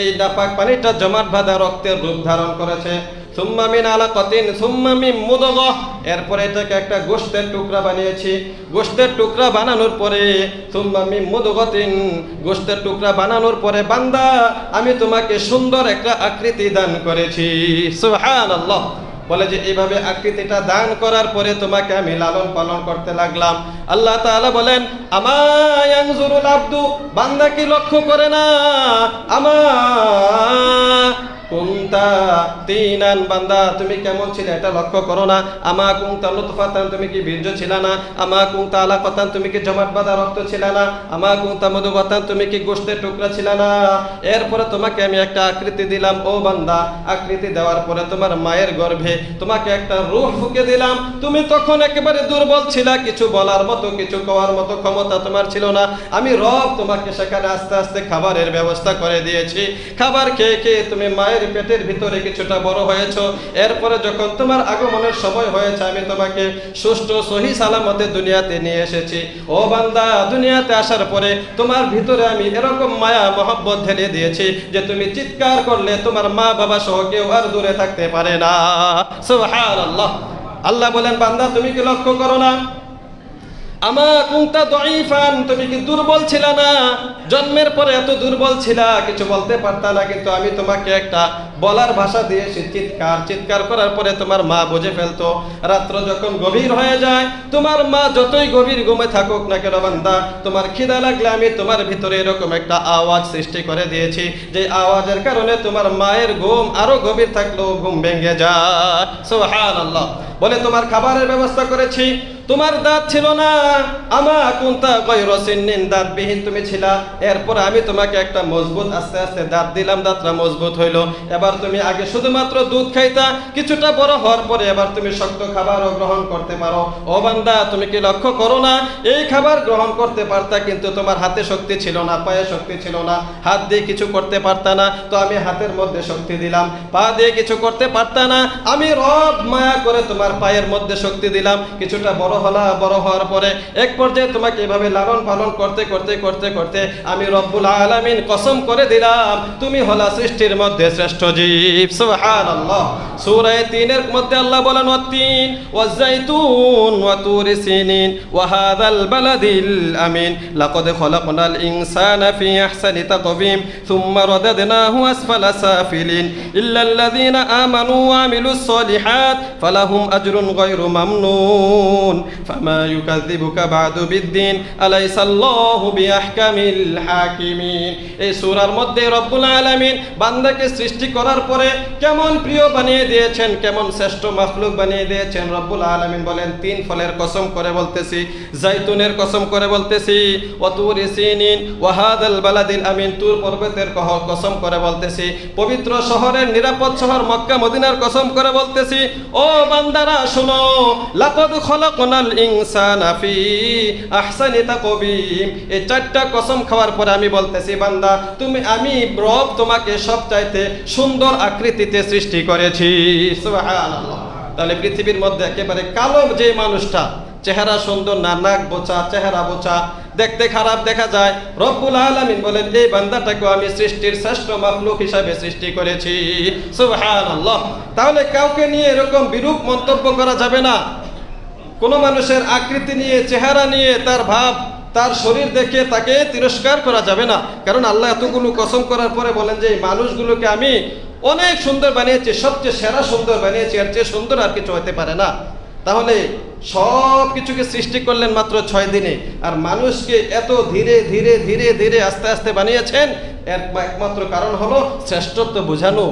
এই নাপাক পানিটা জমাট বাঁধা রক্তের রূপ ধারণ করেছে। সুম্মা মিন আলাকাতিন সুম্মা মিন মুদগাহ, এরপরে এটাকে একটা গোশতের টুকরা বানিয়েছি। গোশতের টুকরা বানানোর পরে সুম্মা মিন মুদগাতিন, গোশতের টুকরা বানানোর পরে বান্দা আমি তোমাকে সুন্দর একটা আকৃতি দান করেছি। সুবহানাল্লাহ। বলে যে এইভাবে আকৃতিটা দান করার পরে তোমাকে আমি লালন পালন করতে লাগলাম। আল্লাহ তাআলা বলেন, আমা ইয়ানজুরুল আবদু, বান্দা কি লক্ষ্য করে না? আমা কুনতা তিনান, বান্দা তুমি কেমন ছিলে এটা লক্ষ্য করো না? আমা কুনতা নুতফাতান, তুমি কি বীর্য ছিল না? আমা কুনতা আলাকাতান, তুমি কি জমাট বাঁধা রক্ত ছিল না? আমা কুনতা মুদগাতান, তুমি কি গোশতের টুকরা ছিল না? এরপরে তোমাকে আমি একটা আকৃতি দিলাম। ও বান্দা, আকৃতি দেওয়ার পরে তোমার মায়ের গর্ভে তোমাকে একটা রূহ ফুঁকে দিলাম। তুমি তখন একেবারে দুর্বল ছিলা, কিছু বলার মতো, কিছু কওয়ার মতো ক্ষমতা তোমার ছিল না। আমি রব তোমাকে সেখানে আস্তে আস্তে খাবারের ব্যবস্থা করে দিয়েছি। খাবার খেয়ে খেয়ে তুমি মায়ের পেটে পেটের ভিতরে কিছুটা বড় হয়েছো, এরপরে যখন তোমার আগমনের সময় হয়েছে আমি তোমাকে সুষ্ঠু সহি সালামতে দুনিয়াতে নিয়ে এসেছি। ও বান্দা, দুনিয়াতে আসার পরে তোমার ভিতরে আমি এরকম মায়া মহব্বত ঢেলে দিয়েছি যে তুমি চিৎকার করলে তোমার মা বাবা সহ কেউ আর দূরে থাকতে পারে না। সুবহানাল্লাহ। আল্লাহ বলেন, বান্দা তুমি কি লক্ষ্য করো না, আমা কুনতা দাঈফান, তুমি কি দুর্বল ছিলা না? জন্মের পরে এত দুর্বল ছিলা, কিছু বলতে পারতা না, কিন্তু আমি তোমাকে একটা বলার ভাষা দিয়েছি, চিৎকার করার পরে তোমার মা বুঝে ফেলতো। রাত্র যখন গভীর হয়ে যায়, তোমার মা যতই গভীর ঘুমে থাকুক না কেন বান্দা, তোমার খিদা লাগলে আমি তোমার ভিতরে এরকম একটা আওয়াজ সৃষ্টি করে দিয়েছি, যে আওয়াজের কারণে তোমার মায়ের ঘুম আরো গভীর থাকলেও ঘুম ভেঙে যায়। সুবহানাল্লাহ। বলে তোমার খাবারের ব্যবস্থা করেছি, তোমার দাঁত ছিল না, আমা কুনতা গায়রা সিন্নিন, দাঁতবিহীন তুমি ছিলা, এরপর আমি তোমাকে একটা মজবুত আস্তে আস্তে দাঁত দিলাম, দাঁতটা মজবুত হইলো। এবার তুমি আগে শুধুমাত্র দুধ খাইতা, কিছুটা বড় হওয়ার পরে এবার তুমি শক্ত খাবারও গ্রহণ করতে পারো। ও বান্দা, তুমি কি লক্ষ্য করো না, এই খাবার গ্রহণ করতে পারতা, কিন্তু তোমার হাতে শক্তি ছিল না, পায়ে শক্তি ছিল না, হাত দিয়ে কিছু করতে পারতা না, তো আমি হাতের মধ্যে শক্তি দিলাম। পা দিয়ে কিছু করতে পারতা না, আমি রব মায়া করে তোমার পায়ের মধ্যে শক্তি দিলাম। কিছুটা বড় হওয়ার পরে এক পর্যায়ে তোমাকে এভাবে লালন পালন করতে করতে করতে করতে আমি রব্বুল আলামিন কসম করে দিলাম তুমি হলা সৃষ্টির মধ্যে শ্রেষ্ঠ জীব। সুবহানাল্লাহ। সূরা ৩ এর মধ্যে আল্লাহ বলেন, ওয়াত-তিন ওয়াজ-যাইতুন ওয়া তুরি সিনিন ওয়া হাযাল বালাদিল আমিন লাকাদ খালাকনাল ইনসানা ফি আহসানি তাকওয়িম সুম্মা রাদাদনাহু আসফালা সাফিলিন ইল্লাল্লাযীনা আমানু ওয়া আমিলুস সলিহাত ফালাহুম আজরুন গায়রু মামনুন ফামা ইউকাযযিবুকা বা'দু বিদ্দিন আলাইসাল্লাহু বিআহকামিল হাকিমিন। এই সূরার মধ্যে রব্বুল আলামিন বান্দাকে সৃষ্টি করার পরে কেমন প্রিয় বানিয়ে দিয়েছেন, কেমন শ্রেষ্ঠ মাখলুক বানিয়ে দিয়েছেন। রব্বুল আলামিন বলেন, ৩ ফলের কসম করে বলতেছি, জাইতুনের কসম করে বলতেছি, ওয়া তুরি সিনিন ওয়া হাযাল বালাদিল আমিন, তুর পর্বতের কসম করে বলতেছি, পবিত্র শহরের নিরাপদ শহর মক্কা মদিনার কসম করে বলতেছি। ও বান্দারা শোনো, লাকাদ খালাকনাল ইনসানা ফি আহসানি তাকওয়িম, এই 4টা কসম খাওয়ার পরে আমি বলতেছি, বান্দা আমি রব তোমাকে সবচাইতে সুন্দর আকৃতিতে সৃষ্টি করেছি। সুবহানাল্লাহ। তাহলে পৃথিবীর মধ্যে একেবারে কালো যে মানুষটা, চেহারা সুন্দর না, নাক বোচা, চেহারা বোচা, দেখতে খারাপ দেখা যায়, রব্বুল আলামিন বলেন এই বান্দাটাকে আমি সৃষ্টির শ্রেষ্ঠ মাখলুক হিসাবে সৃষ্টি করেছি। সুবহানাল্লাহ। তাহলে কাউকে নিয়ে এরকম বিরূপ মন্তব্য করা যাবে না। কোন মানুষের আকৃতি নিয়ে, চেহারা নিয়ে, তার ভাব, তার শরীর দেখে তাকে তিরস্কার করা যাবে না। কারণ আল্লাহ এতগুলো কসম করার পরে বলেন যে এই মানুষগুলোকে আমি অনেক সুন্দর বানিয়েছি, সবচেয়ে সেরা সুন্দর বানিয়েছি, এর চেয়ে সুন্দর আর কিছু হতে পারে না। তাহলে সব কিছুকে সৃষ্টি করলেন মাত্র 6 দিনে, আর মানুষকে এত ধীরে ধীরে ধীরে ধীরে আস্তে আস্তে বানিয়েছেন, এর একমাত্র কারণ হলো শ্রেষ্ঠত্ব বোঝানো।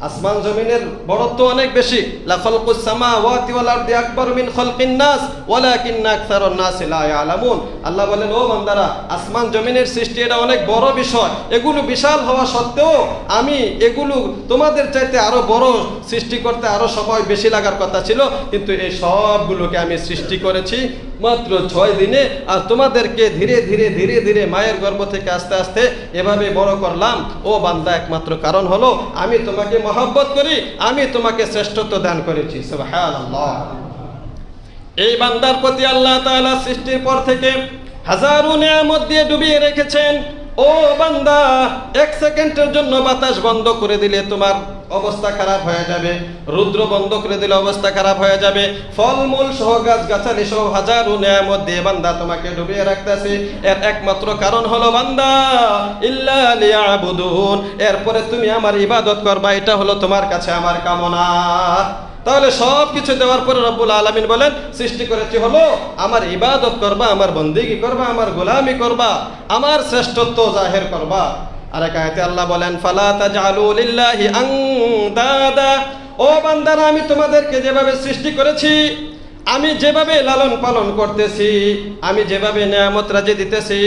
আসমান জমিনের বড়ত্ব অনেক বেশি। লা খালকুস সামাওয়াতি ওয়াল আরদি আকবার মিন খালকিন নাস ওয়ালাকিন্না আকসারুন নাস লা ইয়ালামুন। আল্লাহ বলেন, ও বান্দারা, আসমান জমিনের সৃষ্টি এটা অনেক বড় বিষয়, এগুলো বিশাল হওয়া সত্ত্বেও আমি এগুলো তোমাদের চাইতে আরো বড় সৃষ্টি করতে আরো সময় বেশি লাগার কথা ছিল, কিন্তু এই সবগুলোকে আমি সৃষ্টি করেছি মাত্র 6 দিনে, আর তোমাদেরকে ধীরে ধীরে ধীরে ধীরে মায়ের গর্ভ থেকে আস্তে আস্তে এভাবে বড় করলাম। ও বান্দা, একমাত্র কারণ হলো আমি তোমাকে মহব্বত করি, আমি তোমাকে শ্রেষ্ঠত্ব দান করেছি। সুবহানাল্লাহ। এই বান্দার প্রতি আল্লাহ তাআলা সৃষ্টির পর থেকে হাজারো নিয়ামত দিয়ে ডুবিয়ে রেখেছেন। ও বান্দা, 1 সেকেন্ডের জন্য বাতাস বন্ধ করে দিলে তোমার অবস্থা খারাপ হয়ে যাবে, রুদ্র বন্ধ করে দিলে অবস্থা খারাপ হয়ে যাবে, ফলমূল সহ গাছগাছালি সহ হাজারো নিয়ামত দিয়ে বান্দা তোমাকে ডুবিয়ে রাখতেছে। এর একমাত্র কারণ হলো বান্দা ইল্লা লিয়াবুদুন, এরপরে তুমি আমার ইবাদত করবা, এটা হলো তোমার কাছে আমার কামনা। তাহলে সব কিছু দেওয়ার পরে রব্বুল আলামিন বলেন সৃষ্টি করেছি হলো আমার ইবাদত করবা, আমার বন্দেগী করবা, আমার গোলামি করবা, আমার শ্রেষ্ঠত্ব জাহির করবা। আরেক আয়াতে আল্লাহ বলেন, ফালা তাজআলু লিল্লাহি আনদাদা, ও বান্দারা আমি তোমাদেরকে যেভাবে সৃষ্টি করেছি, আমি যেভাবে লালন পালন করতেছি, আমি যেভাবে নিয়ামত রাজি দিতেছি,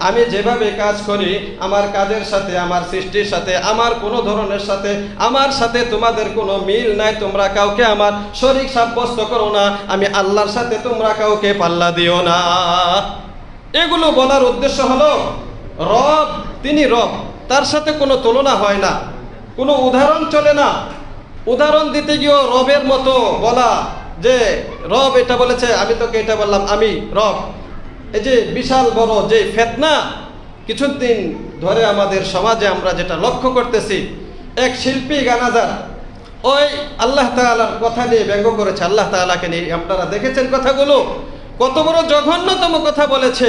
আমি যেভাবে কাজ করি, আমার কাজের সাথে, আমার সৃষ্টির সাথে, আমার কোনো ধরনের সাথে, আমার সাথে তোমাদের কোনো মিল নাই। তোমরা কাউকে আমার শরীক সাব্যস্ত করো না, আমি আল্লাহর সাথে তোমরা কাউকে পাল্লা দিও না। এগুলো বলার উদ্দেশ্য হলো রব, তিনি রব, তার সাথে কোনো তুলনা হয় না। কোনো উদাহরণ চলে না। উদাহরণ দিতে গিয়েও রবের মতো বলা, যে রব এটা বলেছে, আমি তোকে এটা বললাম, আমি রব। এই যে বিশাল বড় যে ফিতনা কিছুদিন ধরে আমাদের সমাজে আমরা যেটা লক্ষ্য করতেছি, এক শিল্পী গানাজার ওই আল্লাহ তাআলার কথা নিয়ে ব্যঙ্গ করেছে, আল্লাহ তাআলাকে নিয়ে। আপনারা দেখেছেন কথাগুলো, কত বড় জঘন্যতম কথা বলেছে,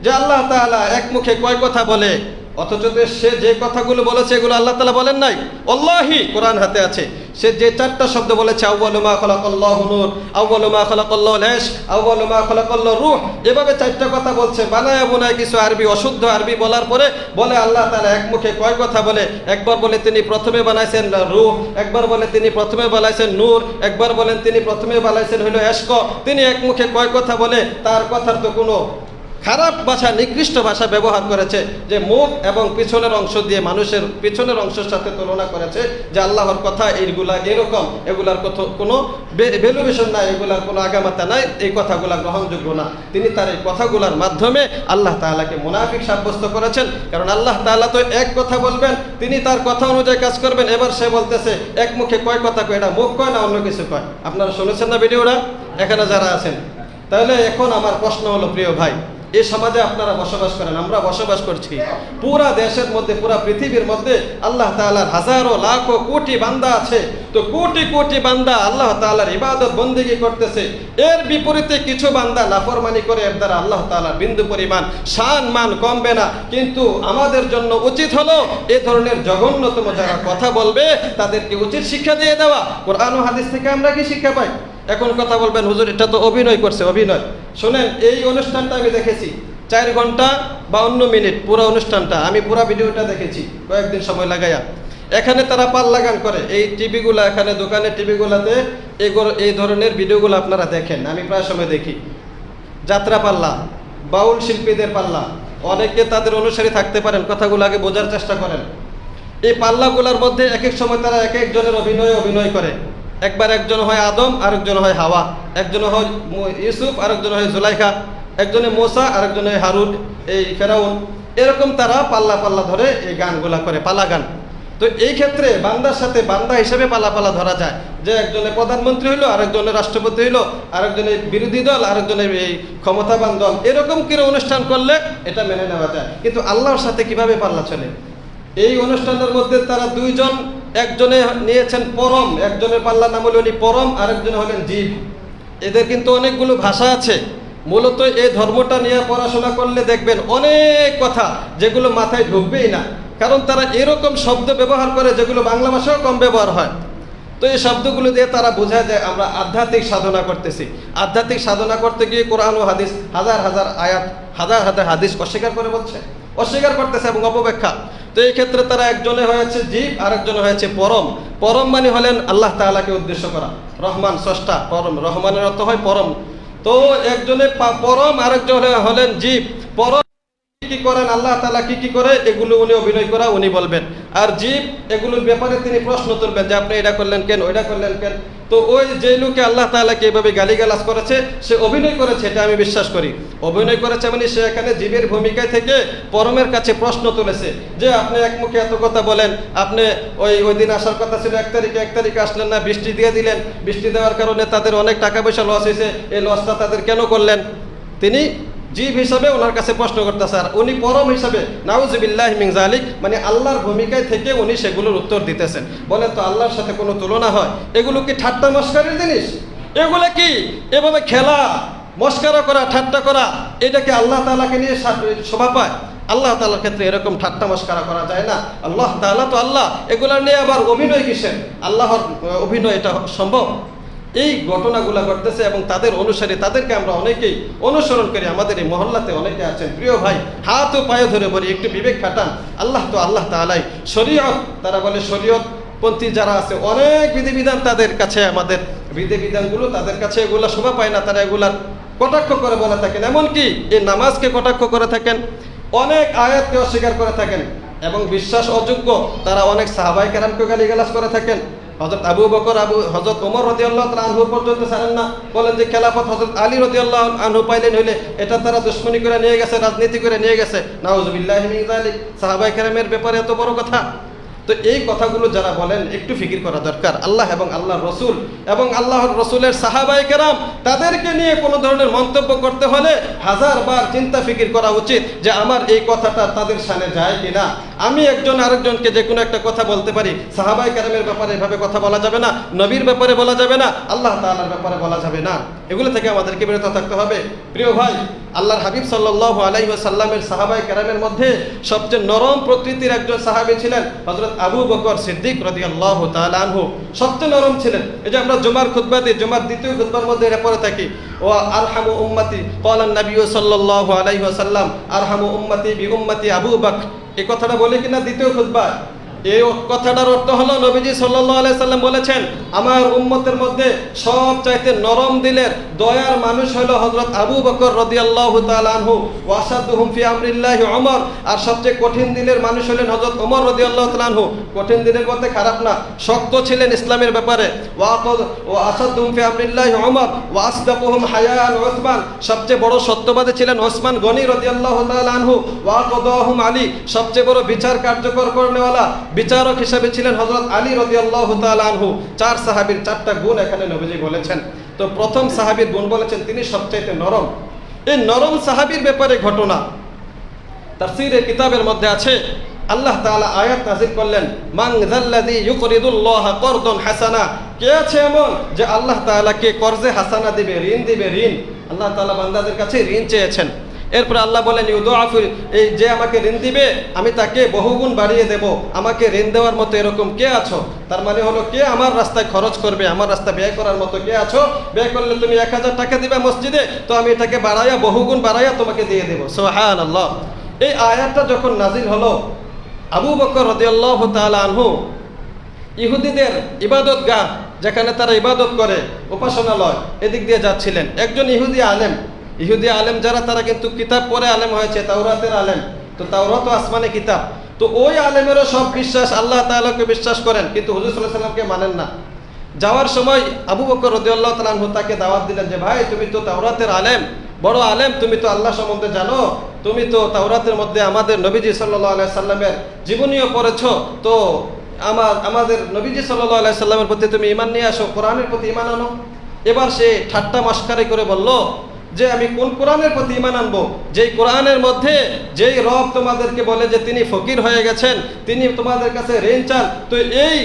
যে আল্লাহ তাআলা এক মুখে কয় কথা বলে, অথচ সে যে কথাগুলো বলেছে এগুলো আল্লাহ তাআলা বলেন নাই। আল্লাহি কোরআন হাতে আছে, সে যে চারটা শব্দ বলেছে, আউয়ালু মা খালাকাল্লাহু নূর, আউয়ালু মা খালাকাল্লাহু লাশ, আউয়ালু মা খালাকাল্লাহু রূহ, এভাবে চারটা কথা বলছে। বানায় বোনায় কিছু আরবি, অশুদ্ধ আরবি বলার পরে বলে আল্লাহ তাআলা এক মুখে কয় কথা বলে। একবার বলে তিনি প্রথমে বানাইছেন রূহ, একবার বলে তিনি প্রথমে বানাইছেন নূর, একবার বলেন তিনি প্রথমে বানাইছেন হইল ইশক। তিনি এক মুখে কয় কথা বলে, তার কথার তো কোনো খারাপ ভাষা, নিকৃষ্ট ভাষা ব্যবহার করেছে, যে মুখ এবং পিছনের অংশ দিয়ে মানুষের পিছনের অংশের সাথে তুলনা করেছে, যে আল্লাহর কথা এইগুলা এরকম, এগুলার কোনো ভ্যালুয়েশন নাই, এগুলার কোনো আগামাতা নাই, এই কথাগুলা গ্রহণযোগ্য না। তিনি তার এই কথাগুলার মাধ্যমে আল্লাহ তাআলাকে মুনাফিক সাব্যস্ত করেছেন। কারণ আল্লাহ তাআলা তো এক কথা বলবেন, তিনি তার কথা অনুযায়ী কাজ করবেন। এবার সে বলতেছে এক মুখে কয় কথা কয়, এটা মুখ কয় না অন্য কিছু কয়। আপনারা শুনেছেন না ভিডিওটা, এখানে যারা আছেন? তাহলে এখন আমার প্রশ্ন হলো, প্রিয় ভাই, এই সমাজে আপনারা বসবাস করেন, আমরা বসবাস করছি, পুরা দেশের মধ্যে, পুরা পৃথিবীর মধ্যে আল্লাহ তাআলার হাজারো লাখো কোটি বান্দা আছে। তো কোটি কোটি বান্দা আল্লাহ তাআলার ইবাদত বন্দেগী করতেছে, এর বিপরীতে কিছু বান্দা নাফরমানি করে, এর দ্বারা আল্লাহ তাআলার বিন্দু পরিমাণ শান মান কমবে না। কিন্তু আমাদের জন্য উচিত হলো এ ধরনের জঘন্যতম যারা কথা বলবে তাদেরকে উচিত শিক্ষা দিয়ে দেওয়া। কোরআন ও হাদিস থেকে আমরা কি শিক্ষা পাই? এখন কথা বলবেন, হুজুর এটা তো অভিনয় করছে। অভিনয় শোনেন, এই অনুষ্ঠানটা আমি দেখেছি 4 ঘন্টা 52 মিনিট, পুরো অনুষ্ঠানটা আমি পুরো ভিডিওটা দেখেছি কয়েকদিন সময় লাগাইয়া। এখানে তারা পাল্লা গান করে, এই টিভিগুলো, এখানে দোকানের টিভিগুলোতে এই ধরনের ভিডিওগুলো আপনারা দেখেন, আমি প্রায় সময় দেখি। যাত্রা পাল্লা, বাউল শিল্পীদের পাল্লা, অনেকে তাদের অনুসারী থাকতে পারেন, কথাগুলো আগে বোঝার চেষ্টা করেন। এই পাল্লাগুলোর মধ্যে এক এক সময় তারা এক একজনের অভিনয় করে। একবার একজন হয় আদম, আরেকজন হয় হাওয়া, একজন হয় ইউসুফ, আরেকজন হয় জুলাইখা, একজনে মোসা, আরেকজন হয় হারুন, এই ফেরাউন। এরকম তারা পাল্লা পাল্লা ধরে এই গানগুলা করে, পালা গান। তো এই ক্ষেত্রে বান্দার সাথে বান্দা হিসেবে পালা পালা ধরা যায়, যে একজনে প্রধানমন্ত্রী হইলো, আরেকজনের রাষ্ট্রপতি হইলো, আরেকজনের বিরোধী দল, আরেকজনের এই ক্ষমতাবান দল। এরকম করে অনুষ্ঠান করলে এটা মেনে নেওয়া যায়, কিন্তু আল্লাহর সাথে কিভাবে পাল্লা চলে? এই অনুষ্ঠানের মধ্যে তারা দুইজন, একজনে নিয়েছেন পরম, একজনের পাল্লার নাম হলো উনি পরম, আরেকজন হলেন জীব। এদের কিন্তু অনেকগুলো ভাষা আছে। মূলত এই ধর্মটা নিয়ে পড়াশোনা করলে দেখবেন অনেক কথা যেগুলো মাথায় ঢুকবেই না, কারণ তারা এরকম শব্দ ব্যবহার করে যেগুলো বাংলা ভাষাও কম ব্যবহার হয়। তো এই শব্দগুলো দিয়ে তারা বোঝায় যায় আমরা আধ্যাত্মিক সাধনা করতেছি। আধ্যাত্মিক সাধনা করতে গিয়ে কোরআন ও হাদিস, হাজার হাজার আয়াত, হাজার হাজার হাদিস অস্বীকার করে বলছে, অস্বীকার করতেছে এবং অপব্যাখ্যা। তো এই ক্ষেত্রে তারা একজনে হয়েছে জীব, আরেকজনে হয়েছে পরম। পরম মানে হলেন আল্লাহ তাআলাকে উদ্দেশ্য করা, রহমান স্রষ্টা, পরম, রহমানের অর্থ হয় পরম। তো একজনে পরম, আরেকজন হলেন জীব। পরম কি করেন আল্লাহ তাআলা, কি কি করে, এগুলো উনি অভিনয় করা উনি বলবেন। আর জীব এগুলোর ব্যাপারে তিনি প্রশ্ন তুলবেন, যে আপনি এটা করলেন কেন, ওইটা করলেন কেন। তো ওই যে লোকে আল্লাহ তাআলাকে এভাবে গালিগালাজ করেছে, সে অভিনয় করেছে, এটা আমি বিশ্বাস করি। অভিনয় করেছে মানে সে এখানে জীবের ভূমিকায় থেকে পরমের কাছে প্রশ্ন তুলেছে, যে আপনি এক মুখে এত কথা বলেন, আপনি ওই দিন আসার কথা ছিল 1 তারিখে আসলেন না, বৃষ্টি দিয়ে দিলেন, বৃষ্টি দেওয়ার কারণে তাদের অনেক টাকা পয়সা লস হয়েছে, এই লসটা তাদের কেন করলেন? তিনি জীব হিসাবে ওনার কাছে প্রশ্ন করতেছে, আর উনি পরম হিসাবে নাউজুবিল্লাহি মিন যালিক, মানে আল্লাহর ভূমিকায় থেকে উনি সেগুলোর উত্তর দিতেছেন। বলেন তো আল্লাহর সাথে কোনো তুলনা হয়? এগুলো কি ঠাট্টা মস্কারের জিনিস? এগুলো কি এভাবে খেলা, মস্কারা করা, ঠাট্টা করা, এটাকে আল্লাহ তাআলাকে নিয়ে শোভা পায়? আল্লাহ তাআলার ক্ষেত্রে এরকম ঠাট্টা মস্কারা করা যায় না। আল্লাহ তাআলা তো আল্লাহ, এগুলো নিয়ে আবার অভিনয় কিসের? আল্লাহর অভিনয় এটা সম্ভব? এই ঘটনাগুলো ঘটতেছে এবং তাদের অনুসারী, তাদেরকে আমরা অনেকেই অনুসরণ করি। আমাদের এই মহল্লাতে অনেকে আছেন, প্রিয় ভাই, হাত ও পায়ে ধরে বলি, একটু বিবেক খাটান। আল্লাহ তো আল্লাহ তাআলাই, শরীয়ত, তারা বলে শরীয়তপন্থী যারা আছে, অনেক বিধিবিধান তাদের কাছে, আমাদের বিধিবিধানগুলো তাদের কাছে এগুলা শোভা পায় না, তারা এগুলার কটাক্ষ করে বলে থাকেন। এমনকি এই নামাজকে কটাক্ষ করে থাকেন, অনেক আয়াতকে অস্বীকার করে থাকেন, এবং বিশ্বাস অযোগ্য তারা অনেক সাহাবায়ে কেরামকে গালিগালাজ করে থাকেন। হযরত আবু বকর, হযরত ওমর রাদিয়াল্লাহু তাআলা আনহু পর্যন্ত ছাড়েন না, বলেন যে খেলাফত হযরত আলী রাদিয়াল্লাহু আনহু পাইলেন হইলে এটা তারা দুশমনি করে নিয়ে গেছে, রাজনীতি করে নিয়ে গেছে। নাউজুবিল্লাহি মিন যালিক। সাহাবায়ে কেরামের ব্যাপারে এত বড় কথা। তো এই কথাগুলো যারা বলেন একটু ফিকির করা দরকার। আল্লাহ এবং আল্লাহর রসুল এবং আল্লাহর রসুলের সাহাবায়ে কেরাম তাদেরকে নিয়ে কোনো ধরনের মন্তব্য করতে হলে হাজারবার চিন্তা ফিকির করা উচিত যে আমার এই কথাটা তাদের সামনে যায় কিনা। আমি একজন আরেকজনকে যে কোনো একটা কথা বলতে পারি, সাহাবায়ে কেরামের ব্যাপারে এভাবে কথা বলা যাবে না, নবীর ব্যাপারে বলা যাবে না, আল্লাহ তাআলার ব্যাপারে বলা যাবে না। এগুলো থেকে আমাদেরকে বিরত থাকতে হবে। প্রিয় ভাই, আল্লাহর হাবিব সাল্লাল্লাহু আলাইহি ওয়াসাল্লামের সাহাবায়ে কেরামের মধ্যে সবচেয়ে নরম প্রকৃতির একজন সাহাবী ছিলেন হযরত আবু বকর সিদ্দিক রাদিয়াল্লাহু তাআলা আনহু। সবচেয়ে নরম ছিলেন। এই যে আমরা জুমার খুতবা দিই, জুমার দ্বিতীয় খুতবার মধ্যে এটা পড়ে থাকি, ও আরহামু উম্মতি ক্বালা নবী সাল্লাল্লাহু আলাইহি ওয়াসাল্লাম আরহামু উম্মতি বি উম্মতি আবু বকর। এই কথাটা বলে কিনা দ্বিতীয় খুতবা? এই কথাটার অর্থ হলো নবীজি সাল্লাল্লাহু আলাইহি সাল্লাম বলেছেন, আমার উম্মতের মধ্যে সবচাইতে নরম দিলের দয়ার মানুষ হলো হযরত আবু বকর রাদিয়াল্লাহু তাআলা আনহু, ওয়াসাদুহুম ফি আমরিল্লাহি ওমর। আর সবচেয়ে কঠিন দিলের মানুষ হলেন হযরত ওমর রাদিয়াল্লাহু তাআলা আনহু। কঠিন দিলের বলতে খারাপ না, শক্ত ছিলেন ইসলামের ব্যাপারে। ওয়াসাদুহুম ফি আমরিল্লাহি ওমর ওয়াসদাকুহুম হায়ান উসমান। সবচেয়ে বড় সত্যবাদী ছিলেন ওসমান গনি রাদিয়াল্লাহু তাআলা আনহু। ওয়াকাদাহুম আলী। সবচেয়ে বড় বিচার কার্যকর করনেওয়ালা বিচারক হিসেবে ছিলেন হযরত আলী রাদিয়াল্লাহু তাআলা আনহু। চার সাহাবীর চারটা গুণ এখানে নবীজি বলেছেন। তো প্রথম সাহাবীর গুণ বলেছেন তিনি সবচাইতে নরম। এই নরম সাহাবীর ব্যাপারে ঘটনা তাফসীরের কিতাবের মধ্যে আছে। আল্লাহ তাআলা আয়াত নাযিল করলেন, মান যাল্লাযী ইউকরিদুল্লাহা করদান হাসানা। কে আছে এমন যে আল্লাহ তাআলাকে কর্জে হাসানা দিবে, ঋণ দিবে। ঋণ আল্লাহ তাআলা বান্দাদের কাছে ঋণ চেয়েছেন। এরপরে আল্লাহ বলেন, ইউদাফু, এই যে আমাকে ঋণ দিবে আমি তাকে বহুগুণ বাড়িয়ে দেব। আমাকে ঋণ দেওয়ার মতো এরকম কে আছো? তার মানে হলো কে আমার রাস্তায় খরচ করবে, আমার রাস্তায় ব্যয় করার মতো কে আছো? ব্যয় করলে তুমি 1000 টাকা দিবে মসজিদে, তো আমি এটাকে বাড়াইয়া বহুগুণ বাড়াইয়া তোমাকে দিয়ে দেব। সুবহানাল্লাহ। এই আয়াতটা যখন নাজিল হলো, আবু বকর রাদিয়াল্লাহু তাআলা আনহু ইহুদিদের ইবাদতগাহ, যেখানে তারা ইবাদত করে, উপাসনালয়, এদিক দিয়ে যাচ্ছিলেন। একজন ইহুদি আলেম যারা, তারা কিন্তু কিতাব পড়ে আলেম হয়েছে, তাওরাতের আলেম। তো তাওরাত আসমানে কিতাব। তো ওই আলেমেরও সব বিশ্বাস, আল্লাহ তাআলাকে বিশ্বাস করেন, কিন্তু হুজুর সাল্লাল্লাহু আলাইহি ওয়াসাল্লামকে মানেন না। যাওয়ার সময় আবু বকর রাদিয়াল্লাহু তাআলা আনহু তাকে দাওয়াত দিলেন যে, ভাই তুমি তো তাওরাতের আলেম, বড় আলেম, তুমি তো আল্লাহ সম্বন্ধে জানো, তুমি তো তাওরাতের মধ্যে আমাদের নবীজি সাল্লাল্লাহু আলাইহি সাল্লামের জীবনীও পড়েছো, তো আমাদের নবীজি সাল্লাল্লাহু আলাইহি সাল্লামের প্রতি তুমি ঈমান নিয়ে আসো, কোরআনের প্রতি ঈমান আনো। এবার সে ঠাট্টা মাশকারি করে বলল যে আমি কোন কোরআনের প্রতি ঈমান আনবো, যেই কোরআনের মধ্যে যেই রব তোমাদেরকে বলে যে তিনি ফকির হয়ে গেছেন, তিনি তোমাদের কাছে ঋণ চান, তো এই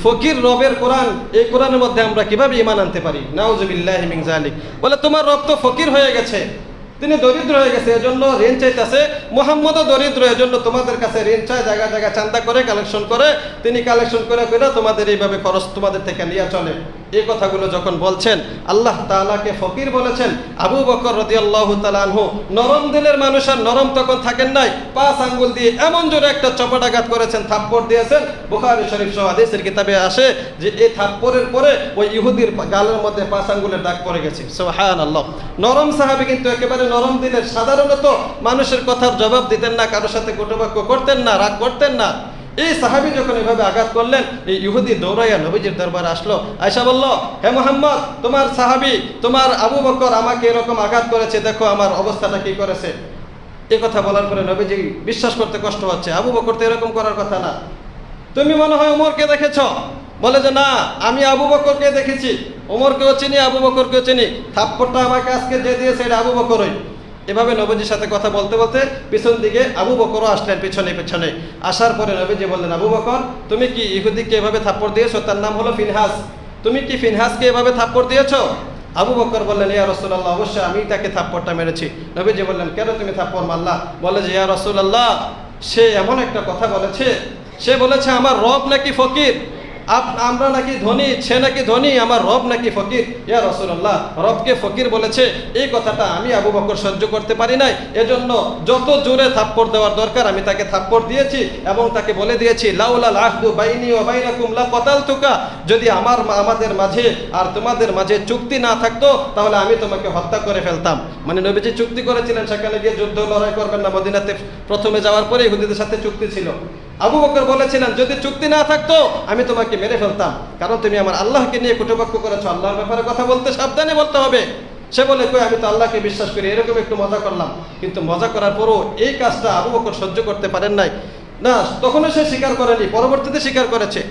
ফকির রবের কোরআন, এই কোরআনের মধ্যে আমরা কিভাবে ঈমান আনতে পারি? নাউযুবিল্লাহি মিন যালিক। বলে তোমার রব তো ফকির হয়ে গেছে, তিনি দরিদ্র হয়ে গেছে, এজন্য ঋণ চাইতেছে। মুহাম্মদও দরিদ্র, এজন্য তোমাদের কাছে ঋণ চায়, জায়গায় জায়গায় চান্দা করে কালেকশন করে, তিনি কালেকশন করে তোমাদের এইভাবে খরচ তোমাদের থেকে নিয়ে চলে। এই কথাগুলো যখন বলছেন, আল্লাহ তাআলাকে ফকির বলেছেন। আবু বকর রাদিয়াল্লাহু তাআলা আনহু নরম দিলের মানুষ, আর নরম তখন থাকেন নাই, 5 আঙ্গুল দিয়ে এমন জোরে একটা চপাটাঘাত করেছেন, থাপ্পড় দিয়েছেন। বুখারী শরীফ সহ হাদিসের কিতাবে আসে যে এই থাপ্পড়ের পরে ওই ইহুদির গালের মধ্যে 5 আঙ্গুলের দাগ পড়ে গেছে। সুবহানাল্লাহ। নরম সাহাবী কিন্তু একেবারে নরম দিলের। সাধারণত মানুষের কথার জবাব দিতেন না, কারোর সাথে কটুবাক্য করতেন না, রাগ করতেন না। এই সাহাবী যখন এভাবে আঘাত করলেন, এই ইহুদি দৌড়াইয়া নবীজির দরবারে আসলো। আয়েশা বলল, হে মুহাম্মদ, তোমার সাহাবী, তোমার আবু বকর আমাকে এরকম আঘাত করেছে, দেখো আমার অবস্থাটা কি করেছে। এই কথা বলার পরে নবীজি বিশ্বাস করতে কষ্ট হচ্ছে, আবু বকর তো এরকম করার কথা না। তুমি মনে হয় ওমরকে দেখেছো? বলে যে না, আমি আবু বকরকে দেখেছি, ওমরকেও চিনি, আবু বকরকেও চিনি। থাপ্পড়টা আমাকে আজকে যে দিয়েছে এটা আবু বকরই। এভাবে নবীজির সাথে কথা বলতে বলতে পিছন দিকে আবু বকরও আসলেন, পিছনে পিছনে আসার পরে নবীজি বললেন, আবু বকর, তুমি কি ইহুদিকে এভাবে থাপ্পড় দিয়েছো? তার নাম হলো ফিনহাস। তুমি কি ফিনহাসকে এভাবে থাপ্পড় দিয়েছো? আবু বকর বললেন, ইয়া রাসূলুল্লাহ, অবশ্যই আমি তাকে থাপ্পড়টা মেরেছি। নবীজি বললেন, কেন তুমি থাপ্পড় মারলা? বলে যে, ইয়া রাসূলুল্লাহ, সে এমন একটা কথা বলেছে, সে বলেছে আমার রব নাকি ফকির, আমরা নাকি ধনী, সে নাকি ধনী, আমার রব নাকি ফকির। ইয়া রাসূলুল্লাহ, রবকে ফকির বলেছে, এই কথাটা আমি আবু বকর সহ্য করতে পারি নাই, এজন্য যত জোরে থাপ্পড় দেওয়ার দরকার আমি তাকে থাপ্পড় দিয়েছি, এবং তাকে বলে দিয়েছি, লাউলাল আহদু বাইনি ওয়া বাইনাকুম লা কাতালতুকা, যদি আমাদের মাঝে আর তোমাদের মাঝে চুক্তি না থাকতো তাহলে আমি তোমাকে হত্যা করে ফেলতাম। মানে নবীজি চুক্তি করেছিলেন সেখানে গিয়ে যুদ্ধ লড়াই করবেন না, মদিনাতে প্রথমে যাওয়ার পরে ইহুদিদের সাথে চুক্তি ছিল। আবু বকর বলেছিলেন, যদি চুক্তি না থাকতো আমি তোমাকে মেরে ফেলতাম, কারণ তুমি আমার আল্লাহকে নিয়ে কটুবাক্য করেছো, আল্লাহর ব্যাপারে কথা বলতে সাবধানে বলতে হবে। সে বলে, কই আমি তো আল্লাহকে বিশ্বাস করি, এরকম একটু মজা করলাম। কিন্তু মজা করার পরও এই কাজটা আবু বকর সহ্য করতে পারেন নাই। না, তখনও সে স্বীকার করেনি, পরবর্তীতে স্বীকার করেছে।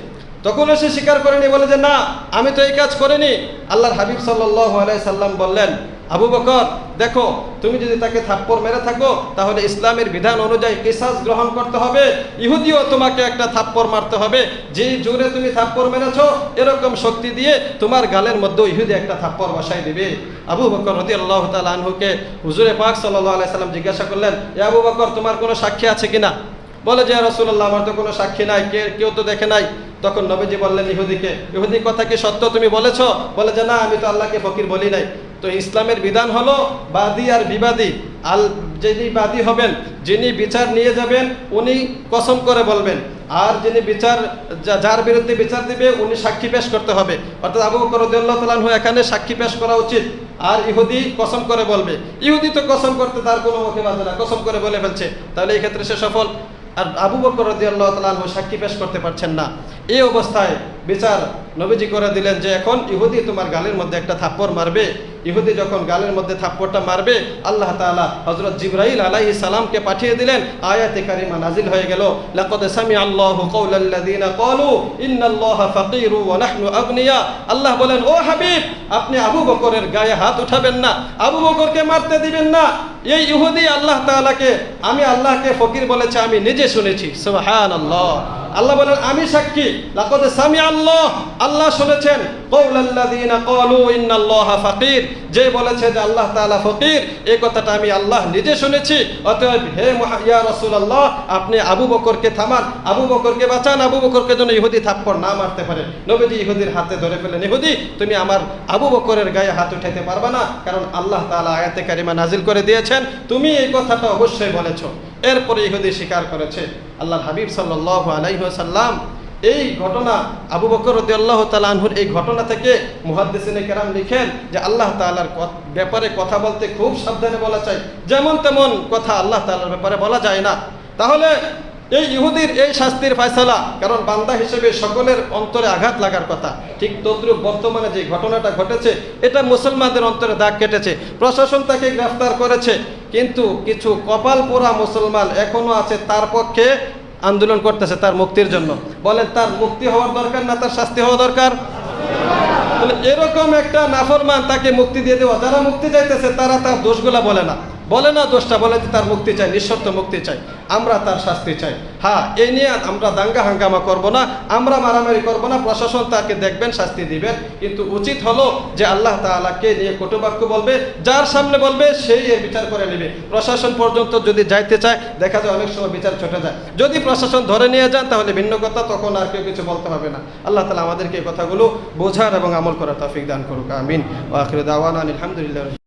তখনও সে স্বীকার করেনি, বলে যে না আমি তো এই কাজ করিনি। আল্লাহর হাবিব সাল্লাল্লাহু আলাইহি সাল্লাম বললেন, আবু বকর দেখো, তুমি যদি তাকে থাপ্পড় মেরে থাকো তাহলে ইসলামের বিধান অনুযায়ী কিসাস গ্রহণ করতে হবে, ইহুদিও তোমাকে একটা থাপ্পড় মারতে হবে। যে জোরে তুমি থাপ্পড় মেরেছো এরকম শক্তি দিয়ে তোমার গালের মধ্যে ইহুদি একটা থাপ্পড় বসাই দিবে। আবু বকর রাদিয়াল্লাহু তাআলা আনহুকে হুজুরে পাক সাল্লাল্লাহু আলাইহি সাল্লাম জিজ্ঞাসা করলেন, এ আবু বকর তোমার কোনো সাক্ষী আছে কিনা? বলে যে রাসূলুল্লাহ আমার তো কোনো সাক্ষী নাই, কেউ তো দেখে নাই। তখন নবীজি বললেন ইহুদিকে, ইহুদি কথা কি সত্য তুমি বলেছো? বলে যে না আমি তো আল্লাহকে ফকির বলি নাই। তো ইসলামের বিধান হলো বাদী আর বিবাদী, যিনি বাদী হবেন, যিনি বিচার নিয়ে যাবেন উনি কসম করে বলবেন, আর যিনি যার বিরুদ্ধে বিচার দিবে উনি সাক্ষী পেশ করতে হবে। অর্থাৎ আবু বকর রাদিয়াল্লাহু তাআলা আনহু এখানে সাক্ষী পেশ করা উচিত, আর ইহুদি কসম করে বলবে। ইহুদি তো কসম করতে তার কোনো মুখে বাধে না, কসম করে বলে ফেলছে, তাহলে এই ক্ষেত্রে সে সফল। আর আবু বকর রাদিয়াল্লাহু তাআলা আনহু সাক্ষী পেশ করতে পারছেন না। এই অবস্থায় বিচার নবীজি করে দিলেন যে এখন ইহুদি তোমার গালের মধ্যে একটা থাপ্পড় মারবে। ইহুদি যখন গালের মধ্যে থাপ্পড়টা মারবে, আল্লাহ তাআলা হযরত জিবরাইল আলাইহিস সালামকে পাঠিয়ে দিলেন, আয়াতে কারিমা নাজিল হয়ে গেল, লাকাদ সামিআল্লাহু কাওলাল্লাযিনা ক্বালু ইন্নাল্লাহা ফাকীরু ওয়া নাহনু আগনিয়া। আল্লাহ বলেন, ও হাবিব আপনি আবু বকরের গায়ে হাত উঠাবেন না, আবু বকরকে মারতে দিবেন না। এই ইহুদি আল্লাহ তাআলাকে, আমি আল্লাহকে ফকির বলেছে আমি নিজে শুনেছি। সুবহানাল্লাহ। আল্লাহ বলেন আমি সাক্ষী, লাকাদ সামিআল্লাহ, আল্লাহ শুনেছেন, কাওলাল্লাযিনা ক্বালু ইন্নাল্লাহা ফাকীর, যে বলেছে যে আল্লাহ তাআলা ফকির, এই কথাটা আমি আল্লাহ নিজে শুনেছি। অতএব হে ইয়া রাসূলুল্লাহ আপনি আবু বকরকে থামান, আবু বকরকে বাঁচান, আবু বকরকে যেন ইহুদি থাপ্পড় না মারতে পারে। নবীজি ইহুদির হাতে ধরে ফেলেন, ইহুদি তুমি আমার আবু বকরের গায়ে হাত উঠাইতে পারবে না, কারণ আল্লাহ তাআলা আয়াতে কারিমা নাজিল করে দিয়েছেন তুমি এই কথাটা অবশ্যই বলেছো। এরপরে ইহুদি স্বীকার করেছে। আল্লাহর হাবিব সাল্লাল্লাহু আলাইহি ওয়াসাল্লাম এই ঘটনা, আবু বকর রাদিয়াল্লাহু তাআলা আনহুর এই ঘটনা থেকে মুহাদ্দিসিনে কেরাম লিখেন যে আল্লাহ তাআলার ব্যাপারে কথা বলতে খুব সাবধানে বলা চাই, যেমন তেমন কথা আল্লাহ তাআলার ব্যাপারে বলা যায় না। তাহলে এই ইহুদির এই শাস্তির ফয়সালা, কারণ বান্দা হিসেবে সকলের অন্তরে আঘাত লাগার কথা, ঠিক তদ্রুপ বর্তমানে যে ঘটনাটা ঘটেছে এটা মুসলমানদের অন্তরে দাগ কেটেছে। প্রশাসন তাকে গ্রেফতার করেছে, কিন্তু কিছু কপাল পোড়া মুসলমান এখনো আছে তার পক্ষে আন্দোলন করতেছে তার মুক্তির জন্য। বলেন তার মুক্তি হওয়ার দরকার না তার শাস্তি হওয়া দরকার? এরকম একটা নাফরমান তাকে মুক্তি দিয়ে দেওয়া, যারা মুক্তি চাইতেছে তারা তার দোষগুলা বলে না, দোষটা বলে যে তার মুক্তি চাই, নিঃশর্ত মুক্তি চাই, আমরা তার শাস্তি চাই। হ্যাঁ, এই নিয়ে আমরা দাঙ্গা হাঙ্গামা করব না, আমরা মারামারি করব না, প্রশাসন তাকে দেখবেন, শাস্তি দিবেন। কিন্তু উচিত হলো যে আল্লাহ তাআলাকে নিয়ে কটুবাক্য বলবে, যার সামনে বলবে সেই এর বিচার করে নেবে। প্রশাসন পর্যন্ত যদি যাইতে চায় দেখা যায় অনেক সময় বিচার ছুটে যায়। যদি প্রশাসন ধরে নিয়ে যান তাহলে ভিন্ন কথা, তখন আর কেউ কিছু বলতে হবে না। আল্লাহ তাআলা আমাদেরকে এই কথাগুলো বোঝার এবং আমল করার তৌফিক দান করুক। আমিন। ওয়া আখিরু দাওয়ানা আলহামদুলিল্লাহ।